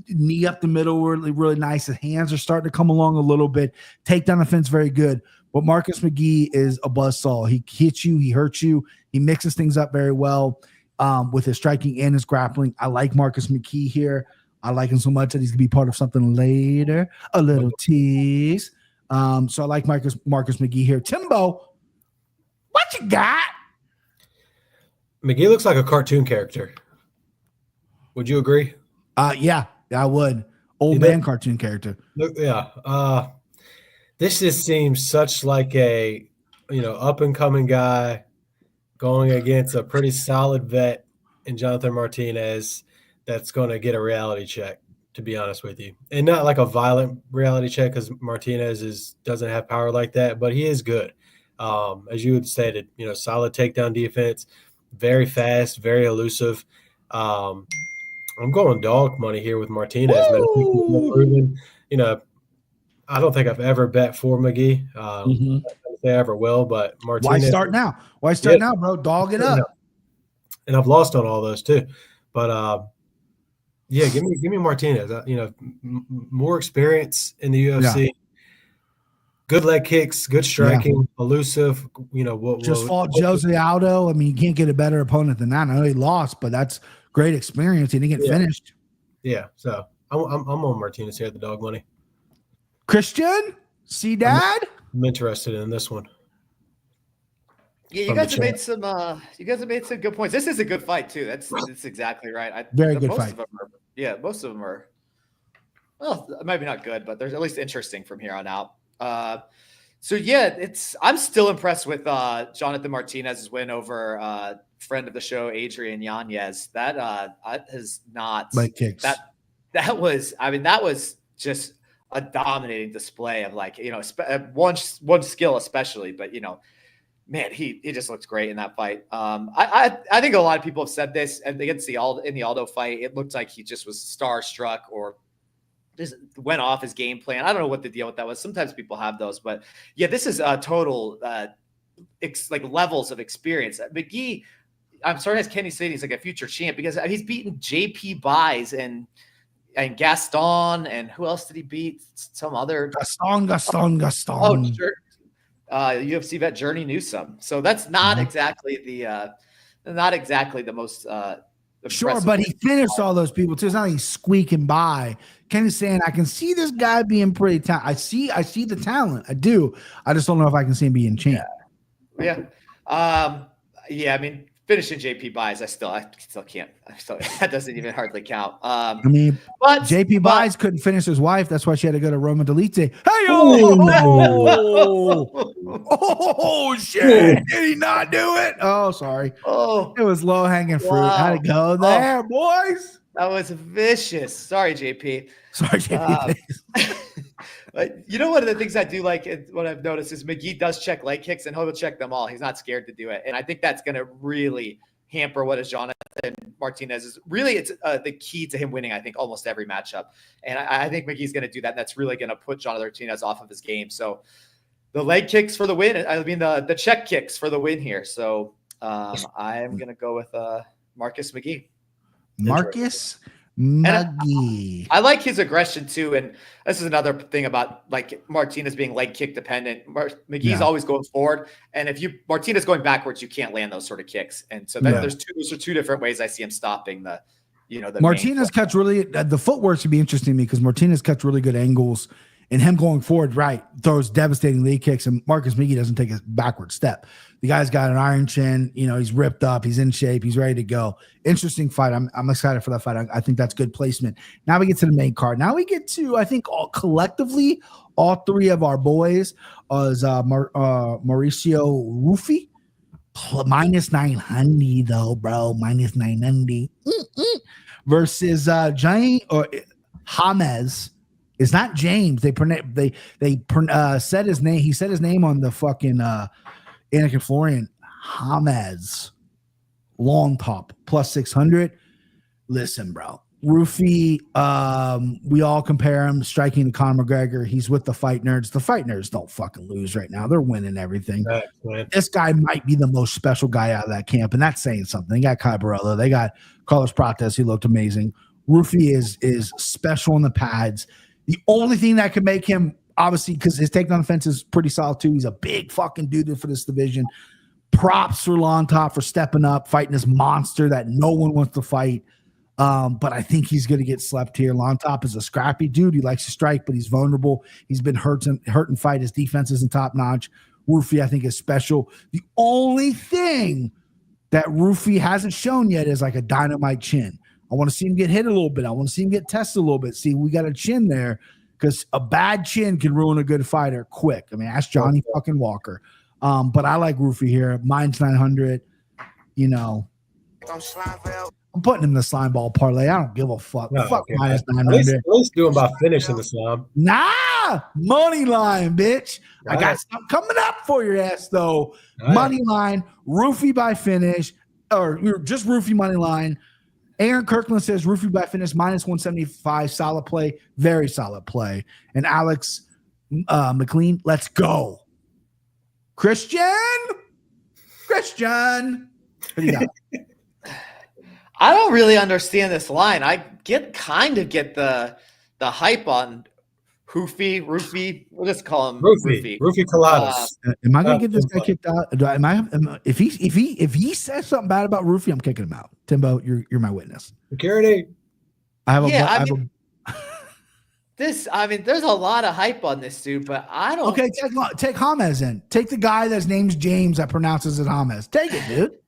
knee up the middle, really, really nice. His hands are starting to come along a little bit. Takedown defense, very good. But Marcus McGhee is a buzzsaw. He hits you, he hurts you, he mixes things up very well with his striking and his grappling. I like Marcus McGhee here. I like him so much that he's going to be part of something later, a little tease. So I like Marcus McGhee here. Timbo, what you got? McGhee looks like a cartoon character. Would you agree? Yeah, I would. Old man cartoon character. Yeah. This just seems such like a, up and coming guy going against a pretty solid vet in Jonathan Martinez that's going to get a reality check, to be honest with you. And not like a violent reality check because Martinez doesn't have power like that, but he is good. As you had stated, solid takedown defense, very fast, very elusive. I'm going dog money here with Martinez. Man. I think he's proven, I don't think I've ever bet for McGhee. I don't think I ever will, but Martinez. Why start now? Why start now, bro? Dog it up. And I've lost on all those too. But yeah, give me Martinez. More experience in the UFC. Yeah. Good leg kicks, good striking, elusive. Just fought Jose Aldo. I mean, you can't get a better opponent than that. I know he lost, but that's great experience. He didn't get finished. Yeah, so I'm on Martinez here at the dog money. Christian, see dad. I'm interested in this one. Yeah, you guys have made some. You guys have made some good points. This is a good fight too. That's exactly right. Very good fight. Most of them are. Well, maybe not good, but they're at least interesting from here on out. I'm still impressed with Jonathan Martinez's win over friend of the show Adrian Yanez. That is not leg kicks. That was just a dominating display of one skill especially, but man, he just looks great in that fight. I think a lot of people have said this against the Aldo fight. It looked like he just was starstruck or just went off his game plan. I don't know what the deal with that was. Sometimes people have those, but yeah, this is a total like levels of experience. McGhee, I'm sorry, as Kenny said, he's like a future champ because he's beaten JP Buys and Gaston, and who else did he beat? Some other Gaston. Oh, sure. UFC vet Journey Newsome. So that's not exactly the most sure, but he finished all those people too. It's not like he's squeaking by. Kenny's saying, I can see this guy being pretty talented. I see the talent. I do. I just don't know if I can see him being champ. Yeah. I mean, finishing JP Buys, I still can't. That doesn't even hardly count. But JP Buys couldn't finish his wife. That's why she had to go to Roma Delite. Hey, oh shit! Did he not do it? Oh, sorry. Oh, it was low hanging fruit. Wow. How'd it go there, boys? That was vicious. Sorry, JP. Sorry, JP. But you know, one of the things I do like, what I've noticed is McGhee does check leg kicks, and he'll check them all. He's not scared to do it, and I think that's going to really hamper what is Jonathan Martinez is. Really, it's the key to him winning. I think almost every matchup, and I think McGhee's going to do that. And that's really going to put Jonathan Martinez off of his game. So the leg kicks for the win. I mean the check kicks for the win here. So I'm going to go with Marcus McGhee. Marcus McGhee. I like his aggression too, and this is another thing about like Martinez being leg kick dependent. McGhee's always going forward, and if Martinez going backwards, you can't land those sort of kicks. And so those are two different ways I see him stopping the Martinez cuts really. The footwork should be interesting to me because Martinez cuts really good angles, and him going forward throws devastating leg kicks, and Marcus McGhee doesn't take a backward step. The guy's got an iron chin. He's ripped up. He's in shape. He's ready to go. Interesting fight. I'm excited for that fight. I think that's good placement. Now we get to the main card. Now we get to, I think, collectively, all three of our boys is Mauricio Ruffy. Minus 900, though, bro. Minus 900. Versus Hafez. It's not James. They said his name. He said his name on the fucking Anakin Florian. Hafez. Llontop plus 600. Listen, bro. Ruffy, we all compare him striking to Conor McGregor. He's with the fight nerds. The fight nerds don't fucking lose right now. They're winning everything. This guy might be the most special guy out of that camp, and that's saying something. They got Kai Barella. They got Carlos Prates. He looked amazing. Ruffy is special in the pads. The only thing that could make him, obviously, because his takedown defense is pretty solid too. He's a big fucking dude for this division. Props for Llontop for stepping up, fighting this monster that no one wants to fight. But I think he's going to get slept here. Llontop is a scrappy dude. He likes to strike, but he's vulnerable. He's been hurt and fight. His defense isn't top notch. Ruffy, I think, is special. The only thing that Ruffy hasn't shown yet is like a dynamite chin. I want to see him get hit a little bit. I want to see him get tested a little bit. See, we got a chin there because a bad chin can ruin a good fighter quick. I mean, ask Johnny fucking Walker. But I like Ruffy here. Mine's 900. I'm putting him in the slime ball parlay. I don't give a fuck. Fuck minus 900. At least do him by finishing the slime. Nah, money line, bitch. I got something coming up for your ass, though. Money line, Ruffy by finish, or just Ruffy money line. Aaron Kirkland says Ruffy by finish minus 175. Solid play. Very solid play. And Alex McLean, let's go. Christian. What do you got? I don't really understand this line. I kind of get the hype on Ruffy. We'll just call him Ruffy. Ruffy Coladas. Am I gonna get this guy kicked out? If he says something bad about Ruffy, I'm kicking him out. Timbo, you're my witness. Security. There's a lot of hype on this dude, but I don't. Okay, take Hafez in. Take the guy that's name's James that pronounces it Hafez. Take it, dude.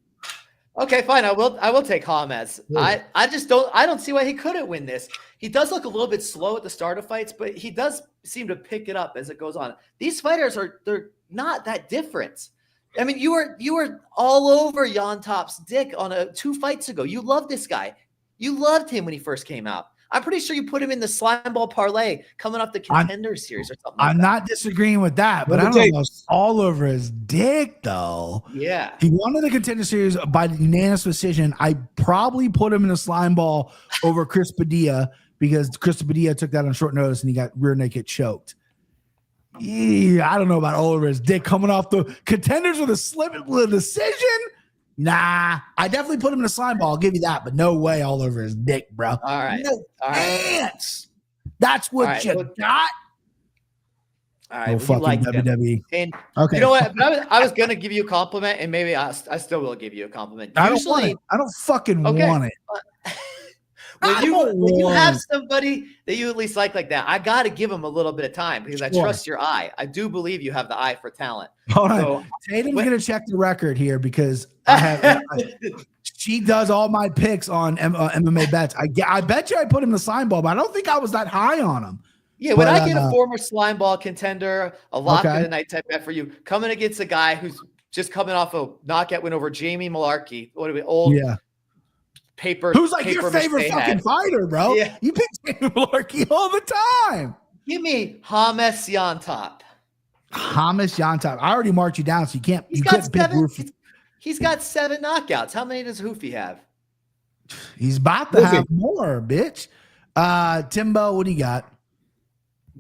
Okay, fine. I will take Ramiz. Yeah. I don't see why he couldn't win this. He does look a little bit slow at the start of fights, but he does seem to pick it up as it goes on. These fighters they're not that different. I mean, you were all over Llontop's dick on 2 fights ago. You loved this guy. You loved him when he first came out. I'm pretty sure you put him in the slime ball parlay coming off the Contender Series or something like I'm that. not disagreeing with that, but I don't know. It's all over his dick, though. Yeah. He won the Contender Series by unanimous decision. I probably put him in a slime ball over Chris Padilla because Chris Padilla took that on short notice and he got rear naked choked. Yeah, I don't know about all over his dick coming off the Contenders with a decision. Nah, I definitely put him in a slime ball. I'll give you that, but no way all over his dick, bro. All right. No all chance. That's what right. you got. All right. No Well, fucking like WWE. And Okay. you know what? But I was going to give you a compliment, and maybe I still will give you a compliment. I don't want it. I don't fucking want it. When you have somebody that you at least like that, I got to give them a little bit of time because I trust your eye. I do believe you have the eye for talent. Hold on. Tatum's going to check the record here because she does all my picks on MMA bets. I bet you I put him in the slime ball, but I don't think I was that high on him. Yeah, when I get a former slime ball contender, a lock of the night type bet for you, coming against a guy who's just coming off a knockout win over Jamie Malarkey, paper. Who's like your favorite fucking fighter, bro? Yeah. You pick Jamie Malarkey all the time. Give me Hafez Llontop. Hafez Llontop. I already marked you down, so you can't. He's got 7 knockouts. How many does Hoofy have? He's about to have more, bitch. Timbo, what do you got?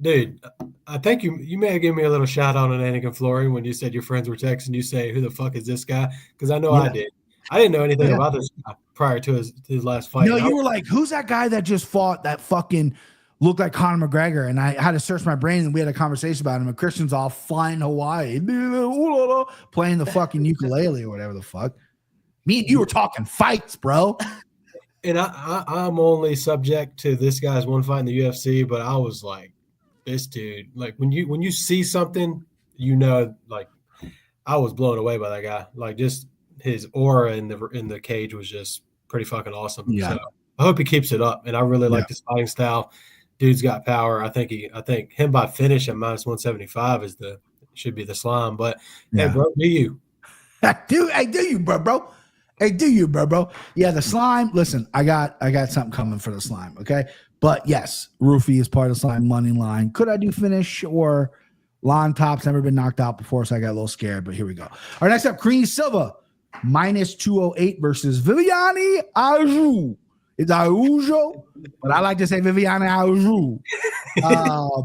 Dude, I think you may have given me a little shout out on Anakin Flory when you said your friends were texting you saying, who the fuck is this guy? Because I know I did. I didn't know anything about this guy prior to his last fight. No, you were like, who's that guy that just fought that fucking looked like Conor McGregor? And I had to search my brain and we had a conversation about him. And Christian's all flying Hawaii, playing the fucking ukulele or whatever the fuck. Me and you were talking fights, bro. And I'm only subject to this guy's one fight in the UFC, but I was like, this dude, like when you see something, like I was blown away by that guy. Like just his aura in the cage was just pretty fucking awesome. Yeah. So I hope he keeps it up. And I really like his fighting style. Dude's got power. I think him by finish at minus 175 should be the slime. But hey, bro, do you? I do you, bro. Hey, do you, bro? Yeah, the slime. Listen, I got something coming for the slime. Okay, but yes, Ruffy is part of the slime money line. Could I do finish or Llontop's never been knocked out before, so I got a little scared. But here we go. All right, next up, Silva minus 208 versus Viviane Araujo. It's Araujo, but I like to say Viviane Araujo.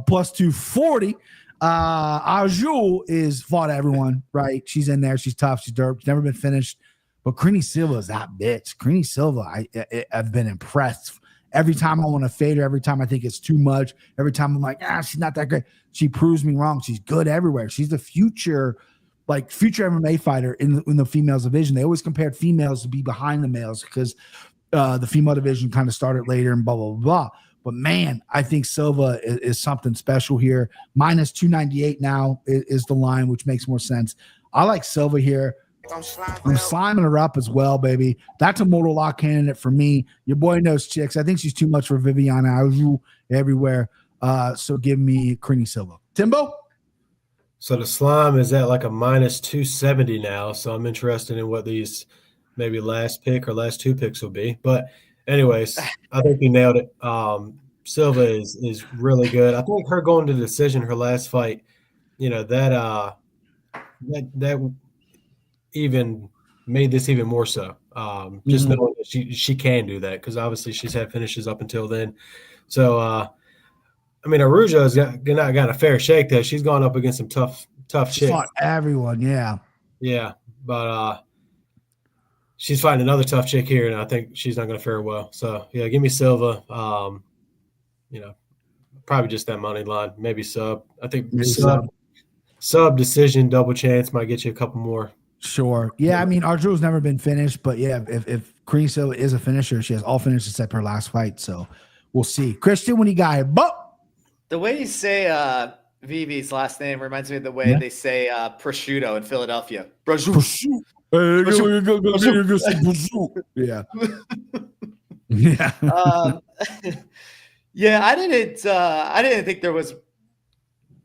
Plus 240. Araujo is fought everyone, right? She's in there. She's tough. She's derp. She's never been finished. But Silva is that bitch. Silva, I've been impressed. Every time I want to fade her, every time I think it's too much, every time I'm like, she's not that great. She proves me wrong. She's good everywhere. She's the future MMA fighter in the females division. They always compared females to be behind the males because the female division kind of started later and blah, blah, blah. But man, I think Silva is something special here. Minus 298 now is the line, which makes more sense. I like Silva here. I'm sliming her up as well, baby. That's a mortal lock candidate for me. Your boy knows chicks. I think she's too much for Viviane Araujo everywhere. So give me Silva. Timbo? So the slime is at like a minus 270 now. So I'm interested in what these maybe last pick or last 2 picks will be. But anyways, I think you nailed it. Silva is really good. I think her going to decision her last fight, that even made this even more so. Just knowing that she can do that because obviously she's had finishes up until then. So Araujo has not got a fair shake there. She's gone up against some tough chicks. Fought everyone, yeah. Yeah, but she's fighting another tough chick here, and I think she's not going to fare well. So yeah, give me Silva. Probably just that money line, maybe sub. I think sub decision double chance might get you a couple more. Sure. Yeah, Araujo's never been finished, but yeah, if Silva is a finisher, she has all finishes except her last fight. So we'll see. Christian, when you got it, but the way you say Vivi's last name reminds me of the way they say prosciutto in Philadelphia. Prosciutto. Yeah. Yeah. Yeah, I didn't think there was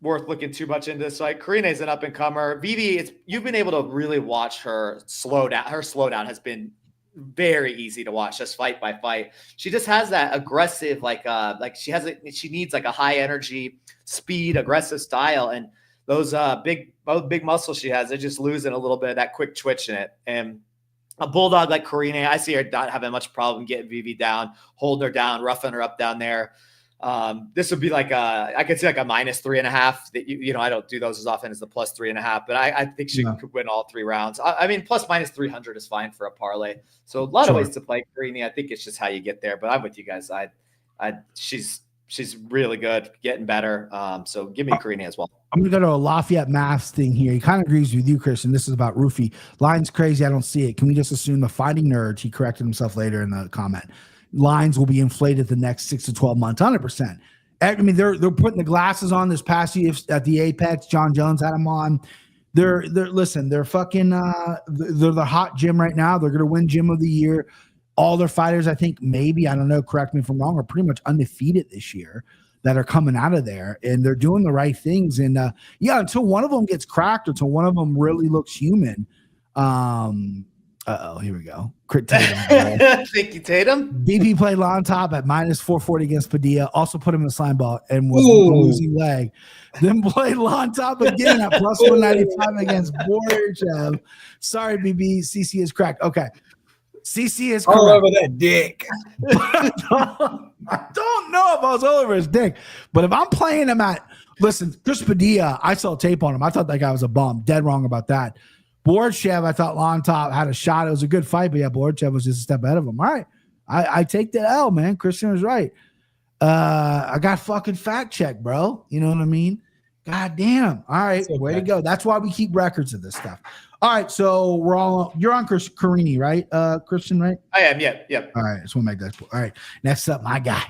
worth looking too much into this fight. Karine's an up and comer. Vivi, you've been able to really watch her slow down. Her slowdown has been very easy to watch, just fight by fight. She just has that aggressive, she needs like a high energy, speed, aggressive style. And those big muscles she has, they're just losing a little bit of that quick twitch in it. And a bulldog like Karine, I see her not having much problem getting Vivi down, holding her down, roughing her up down there. This would be like I could see like a -3.5 that you know, I don't do those as often as the +3.5, but I think she could win all 3 rounds. I mean, +/-300 is fine for a parlay. So a lot of ways to play Karine. I think it's just how you get there, but I'm with you guys. She's really good, getting better. So give me Karine as well. I'm going to go to a Lafayette Maths thing here. He kind of agrees with you, Christian. This is about Ruffy. Line's crazy. I don't see it. Can we just assume the fighting nerd? He corrected himself later in the comment. Lines will be inflated the next 6 to 12 months, 100%. I mean, they're putting the glasses on this past year at the Apex. John Jones had them on. They're fucking they're the hot gym right now. They're going to win gym of the year. All their fighters, I think, maybe, I don't know, correct me if I'm wrong, are pretty much undefeated this year that are coming out of there, and they're doing the right things. And until one of them gets cracked, until one of them really looks human. Here we go. Crit Tatum. Thank you, Tatum. BP played Llontop at -440 against Padilla. Also put him in a slime ball and was losing leg. Then played Llontop again at +195 against Borchev. Sorry, BB. CC is cracked. Okay. CC is correct. All over that dick. I don't know if I was all over his dick, but if I'm playing him listen, Chris Padilla, I saw tape on him. I thought that guy was a bum. Dead wrong about that. Borchev, I thought Llontop had a shot. It was a good fight, but yeah, Borchev was just a step ahead of him. All right. I take the L, man. Christian was right. I got fucking fact checked, bro. You know what I mean? God damn. All right. Okay. Way to go. That's why we keep records of this stuff. All right. So you're on Karine, right? Christian, right? I am. Yeah. All right. Just want to make that. All right. Next up, my guy,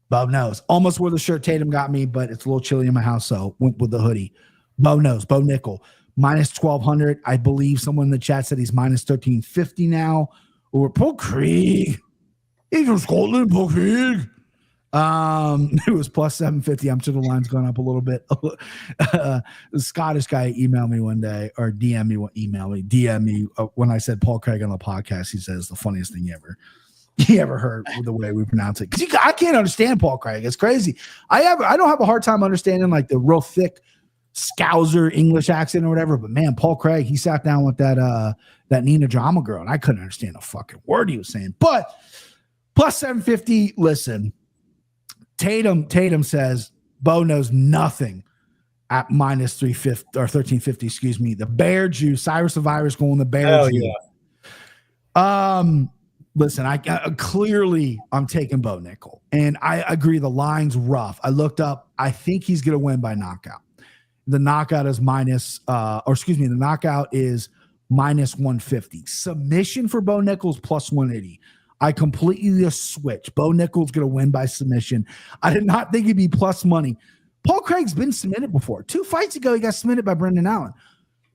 Bo Knows. Almost wore the shirt Tatum got me, but it's a little chilly in my house, so went with the hoodie. Bo Knows. Bo Nickal. -1200. I believe someone in the chat said he's -1350 now. Or Paul Craig. He's from Scotland, Paul Craig. It was +750. I'm sure the line's gone up a little bit. The Scottish guy emailed me one day, or DM me when I said Paul Craig on the podcast. He says the funniest thing he ever heard with the way we pronounce it. Because I can't understand Paul Craig. It's crazy. I don't have a hard time understanding like the real thick Scouser English accent or whatever, but man, Paul Craig, he sat down with that Nina Drama girl, and I couldn't understand a fucking word he was saying. But +750, listen, Tatum says Bo knows nothing at -350 or 1350, excuse me. The Bear Jew, Cyrus the Virus going the Bear Jew. Yeah. Listen, I clearly I'm taking Bo Nickal, and I agree the line's rough. I looked up, I think he's gonna win by knockout. The knockout is the knockout is -150. Submission for Bo Nickal's +180. I completely just switched. Bo Nickal's going to win by submission. I did not think he'd be plus money. Paul Craig's been submitted before. 2 fights ago, he got submitted by Brendan Allen.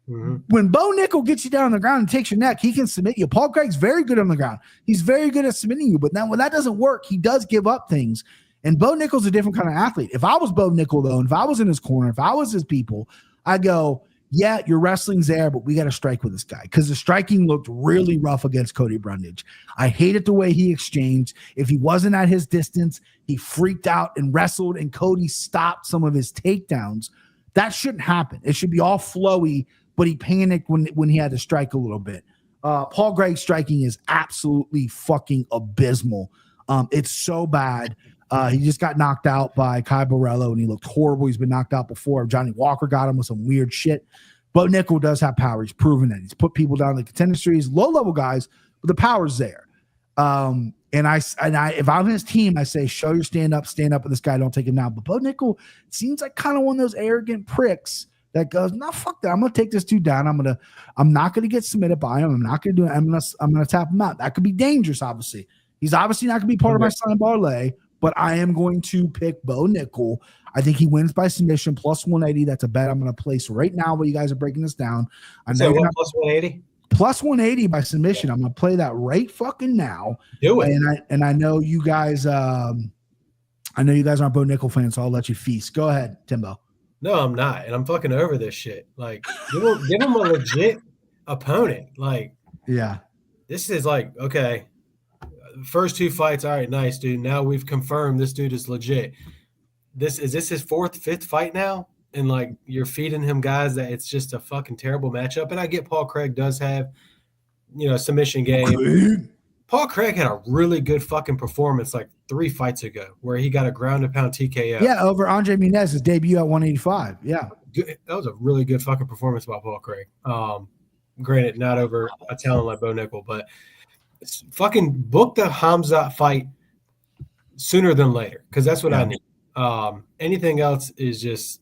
Mm-hmm. When Bo Nickal gets you down on the ground and takes your neck, he can submit you. Paul Craig's very good on the ground. He's very good at submitting you. But then when that doesn't work, he does give up things. And Bo Nickal's a different kind of athlete. If I was Bo Nickal, though, and if I was in his corner, if I was his people, I'd go, yeah, your wrestling's there, but we got to strike with this guy because the striking looked really rough against Cody Brundage. I hated the way he exchanged. If he wasn't at his distance, he freaked out and wrestled, and Cody stopped some of his takedowns. That shouldn't happen. It should be all flowy, but he panicked when he had to strike a little bit. Paul Craig's striking is absolutely fucking abysmal. It's so bad. He just got knocked out by Kai Borello, and he looked horrible. He's been knocked out before. Johnny Walker got him with some weird shit. Bo Nickal does have power. He's proven that. He's put people down in the contender series, low-level guys, but the power's there. And if I'm his team, I say, show your stand up with this guy. Don't take him down. But Bo Nickal seems like kind of one of those arrogant pricks that goes, no, fuck that. I'm going to take this dude down. I'm not going to get submitted by him. I'm not going to do it. I'm going to tap him out. That could be dangerous, obviously. He's obviously not going to be part of my slime parlay, but I am going to pick Bo Nickal. I think he wins by submission plus 180. That's a bet I'm going to place right now while you guys are breaking this down. I know plus 180? Plus 180 by submission. I'm going to play that right fucking now. Do it. And I know you guys aren't Bo Nickal fans, so I'll let you feast. Go ahead, Timbo. No, I'm not. And I'm fucking over this shit. Like, give him a legit opponent. Like, yeah. this is like, okay, first 2 fights, all right, nice, dude. Now we've confirmed this dude is legit. Is this his 4th, 5th fight now? And like you're feeding him guys that it's just a fucking terrible matchup. And I get Paul Craig does have, submission game. Paul Craig had a really good fucking performance like 3 fights ago where he got a ground and pound TKO. Yeah, over Andre Munez's debut at 185. Yeah. That was a really good fucking performance by Paul Craig. Granted, not over a talent like Bo Nickal, but fucking book the Hamzat fight sooner than later because that's what I need. Anything else is just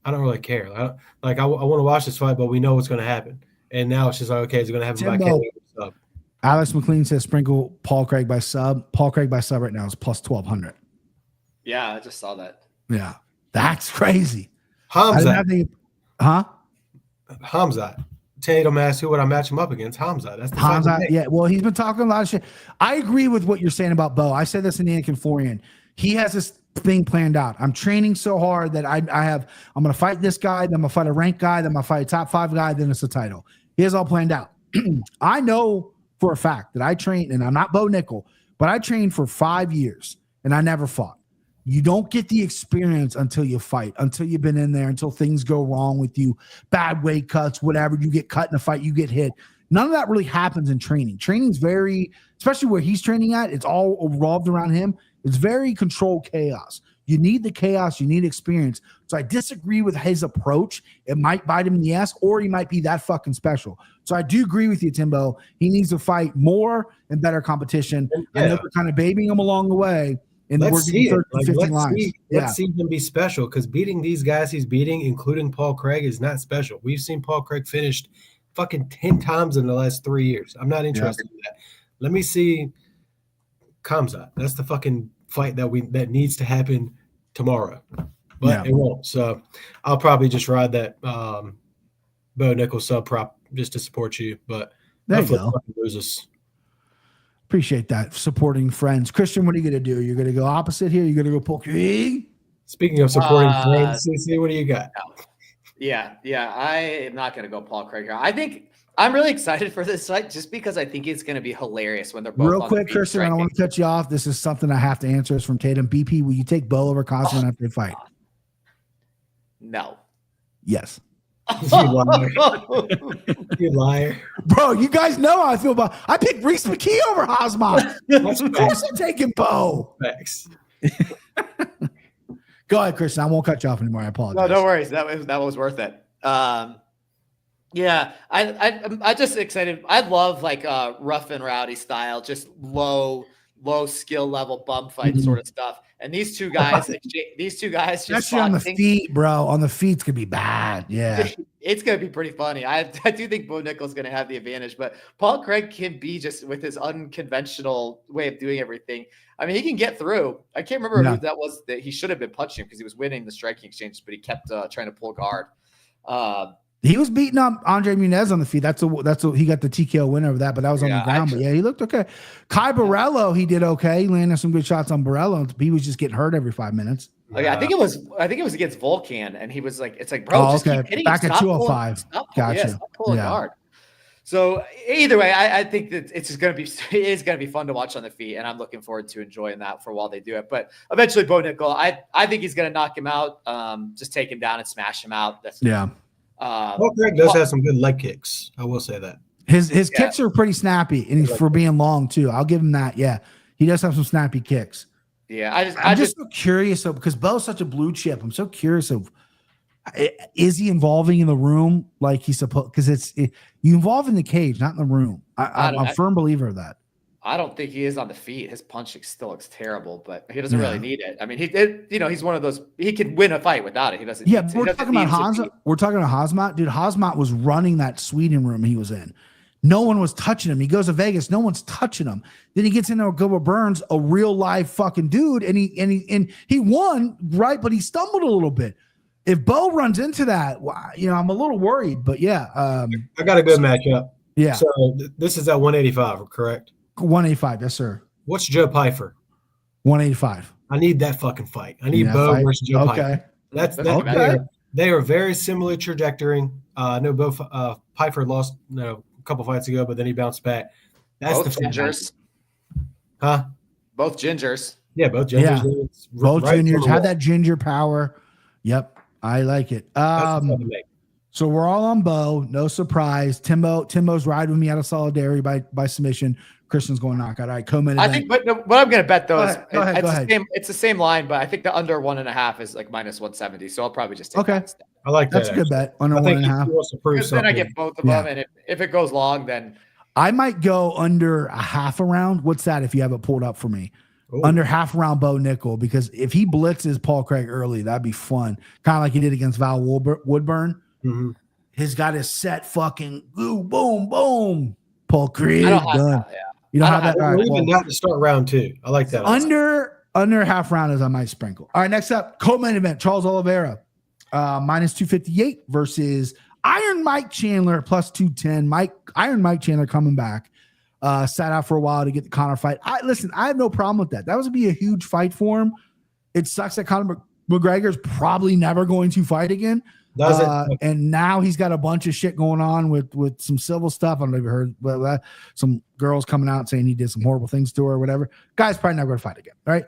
I don't really care. I want to watch this fight, but we know what's going to happen. And now it's just like, okay, it's going to happen by KO sub. Alex McLean says sprinkle Paul Craig by sub. Paul Craig by sub right now is plus 1,200. Yeah, I just saw that. Yeah, that's crazy. Hamzat. Hamzat. Tatum asked who would I match him up against. Hamzat. That's the Hamzat. Yeah, well, he's been talking a lot of shit. I agree with what you're saying about Bo. I said this in Anakin Florian. He has this thing planned out. I'm training so hard that I'm going to fight this guy, then I'm going to fight a ranked guy, then I'm going to fight a top 5 guy, then it's a title. He has all planned out. I know for a fact that I trained, and I'm not Bo Nickal, but I trained for 5 years and I never fought. You don't get the experience until you fight, until you've been in there, until things go wrong with you, bad weight cuts, whatever, you get cut in a fight, you get hit. None of that really happens in training. Training's very, especially where he's training at, it's all revolved around him. It's very controlled chaos. You need the chaos, you need experience. So I disagree with his approach. It might bite him in the ass, or he might be that fucking special. So I do agree with you, Timbo. He needs to fight more and better competition. I know we're kind of babying him along the way. And let's see it. Let's see him be special because beating these guys he's beating, including Paul Craig, is not special. We've seen Paul Craig finished fucking 10 times in the last 3 years. I'm not interested in that. Let me see Khamzat. That's the fucking fight that needs to happen tomorrow. But it won't. So I'll probably just ride that Bo Nickal sub prop just to support you. But there you go. Loses. Appreciate that. Supporting friends. Christian, what are you going to do? You're going to go opposite here? You're going to go Paul Craig? Speaking of supporting friends, CC, what do you got? Yeah. I am not going to go Paul Craig here. I think I'm really excited for this fight just because I think it's going to be hilarious when they're both real quick, Christian, I don't want to cut you off. This is something I have to answer. It's from Tatum. BP, will you take Bo over Cosman after they fight? No. Yes. You liar. You liar. Bro, you guys know how I feel about I picked Reese McGhee over Hosma. Of course I'm taking Bo. Thanks. Go ahead, Christian. I won't cut you off anymore. I apologize. No, no worries. That was worth it. Yeah, I just excited. I love like rough and rowdy style, just low skill level bum fight sort of stuff. And these two guys, just especially on the feet, bro. On the feet's gonna be bad. Yeah, it's gonna be pretty funny. I do think Bo Nickal's gonna have the advantage, but Paul Craig can be just with his unconventional way of doing everything. I mean, he can get through. I can't remember who that was that he should have been punching because he was winning the striking exchange, but he kept trying to pull guard. He was beating up Andre Munez on the feet. That's what he got the TKO win over that, but that was on the ground. But he looked okay. Kai Borello, he did okay. He landed some good shots on Borello. He was just getting hurt every 5 minutes. I think it was against Volkan, and he was like, it's like, bro, just keep hitting. Back at 205. Gotcha. Stop pulling guard. So either way, I think that it is going to be fun to watch on the feet, and I'm looking forward to enjoying that for while they do it. But eventually, Bo Nickal, I think he's going to knock him out, just take him down and smash him out. Paul Craig does have some good leg kicks. I will say that his kicks are pretty snappy, and he's for being long too. I'll give him that. Yeah, he does have some snappy kicks. Yeah, I'm just so curious because Bo's such a blue chip. I'm so curious is he involving in the room like he's supposed? Because you involve in the cage, not in the room. I'm a firm believer of that. I don't think he is on the feet. His punching still looks terrible, but he doesn't really need it. I mean, he's one of those. He can win a fight without it. He doesn't. Yeah, we're talking about Hazmat. We're talking about Hazmat, dude. Hazmat was running that Sweden room he was in. No one was touching him. He goes to Vegas. No one's touching him. Then he gets in there with Gilbert Burns, a real live fucking dude, and he won, right? But he stumbled a little bit. If Bo runs into that, I'm a little worried. But yeah, I got a good matchup. Yeah. So this is at 185, correct? 185, yes, sir. What's Joe Pyfer? 185. I need that fucking fight. I need Bo versus Joe Pyfer. They are very similar trajectory. I know Bo Pyfer lost a couple fights ago, but then he bounced back. That's Both the gingers. Huh? Both gingers. Yeah, both gingers. Yeah. Both gingers have that ginger power. Yep. I like it. That's the make. So we're all on Bo. No surprise. Timbo's riding with me out of solidarity by submission. Christian's going knockout. All right, co-main I event. think, but what I'm going to bet though is Go ahead. it's the same line, but I think the under 1.5 is like minus 170. So I'll probably just take that instead. I like that. That's a good bet. Under 1.5. Because then I get both of them, and if it goes long, then I might go under a half a round. What's that if you have it pulled up for me? Ooh. Under half a round Bo Nickal, because if he blitzes Paul Craig early, that'd be fun. Kind of like he did against Val Woodburn. Mm-hmm. He's got his set fucking boom, boom. Paul Craig done. You don't have that. All right, even not to start round 2. I like that. Under half round is I might sprinkle. All right, next up, co-main event, Charles Oliveira, minus 258 versus Iron Mike Chandler plus 210. Iron Mike Chandler coming back. Sat out for a while to get the Conor fight. I have no problem with that. That was be a huge fight for him. It sucks that Conor McGregor's probably never going to fight again. And now he's got a bunch of shit going on with some civil stuff. I don't know if you heard, but some girls coming out saying he did some horrible things to her or whatever. Guy's probably never going to fight again, right?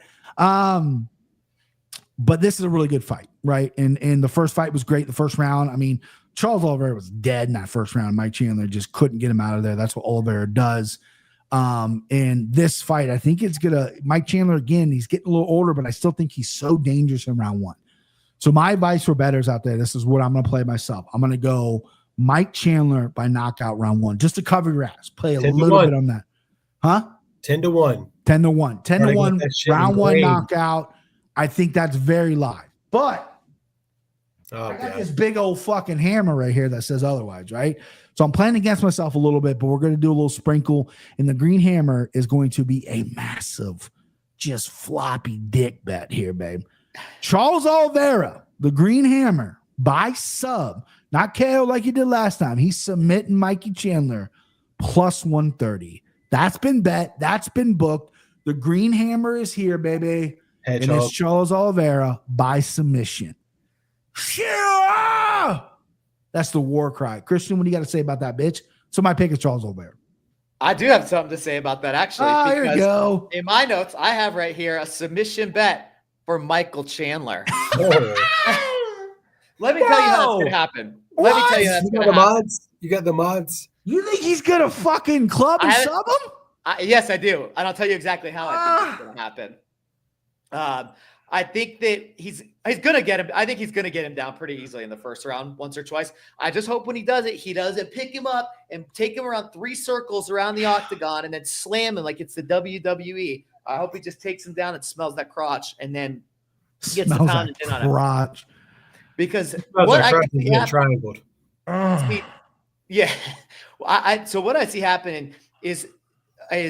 But this is a really good fight, right? And the first fight was great. The first round, I mean, Charles Oliveira was dead in that first round. Mike Chandler just couldn't get him out of there. That's what Oliveira does. And this fight, I think Mike Chandler, again, he's getting a little older, but I still think he's so dangerous in round 1. So my advice for bettors out there, this is what I'm going to play myself. I'm going to go Mike Chandler by knockout round 1, just to cover your ass. Play a little bit on that. Huh? 10-1. 10-1. 10-1, round 1 knockout. I think that's very live. But I got this big old fucking hammer right here that says otherwise, right? So I'm playing against myself a little bit, but we're going to do a little sprinkle. And the green hammer is going to be a massive, just floppy dick bet here, babe. Charles Oliveira, the green hammer, by sub, not KO like he did last time. He's submitting Mikey Chandler plus 130. That's been bet. That's been booked. The green hammer is here, baby. Hey, and Charles. it's Charles Oliveira by submission. That's the war cry. Christian, what do you got to say about that, bitch? So my pick is Charles Oliveira. I do have something to say about that, actually. Here you go. In my notes, I have right here a submission bet for Michael Chandler. Let me tell you how that's going to happen. Let me tell you that's going to happen. You got the mods? You think he's going to fucking club and sub him? Yes, I do. And I'll tell you exactly how I think it's going to happen. I think that he's going to get him. I think he's going to get him down pretty easily in the first round, once or twice. I just hope when he does it, he doesn't pick him up and take him around 3 circles around the octagon and then slam him like it's the WWE. I hope he just takes him down and smells that crotch and then gets the poundage in on him. Crotch. Because what I can see triangled. Yeah. So what I see happening is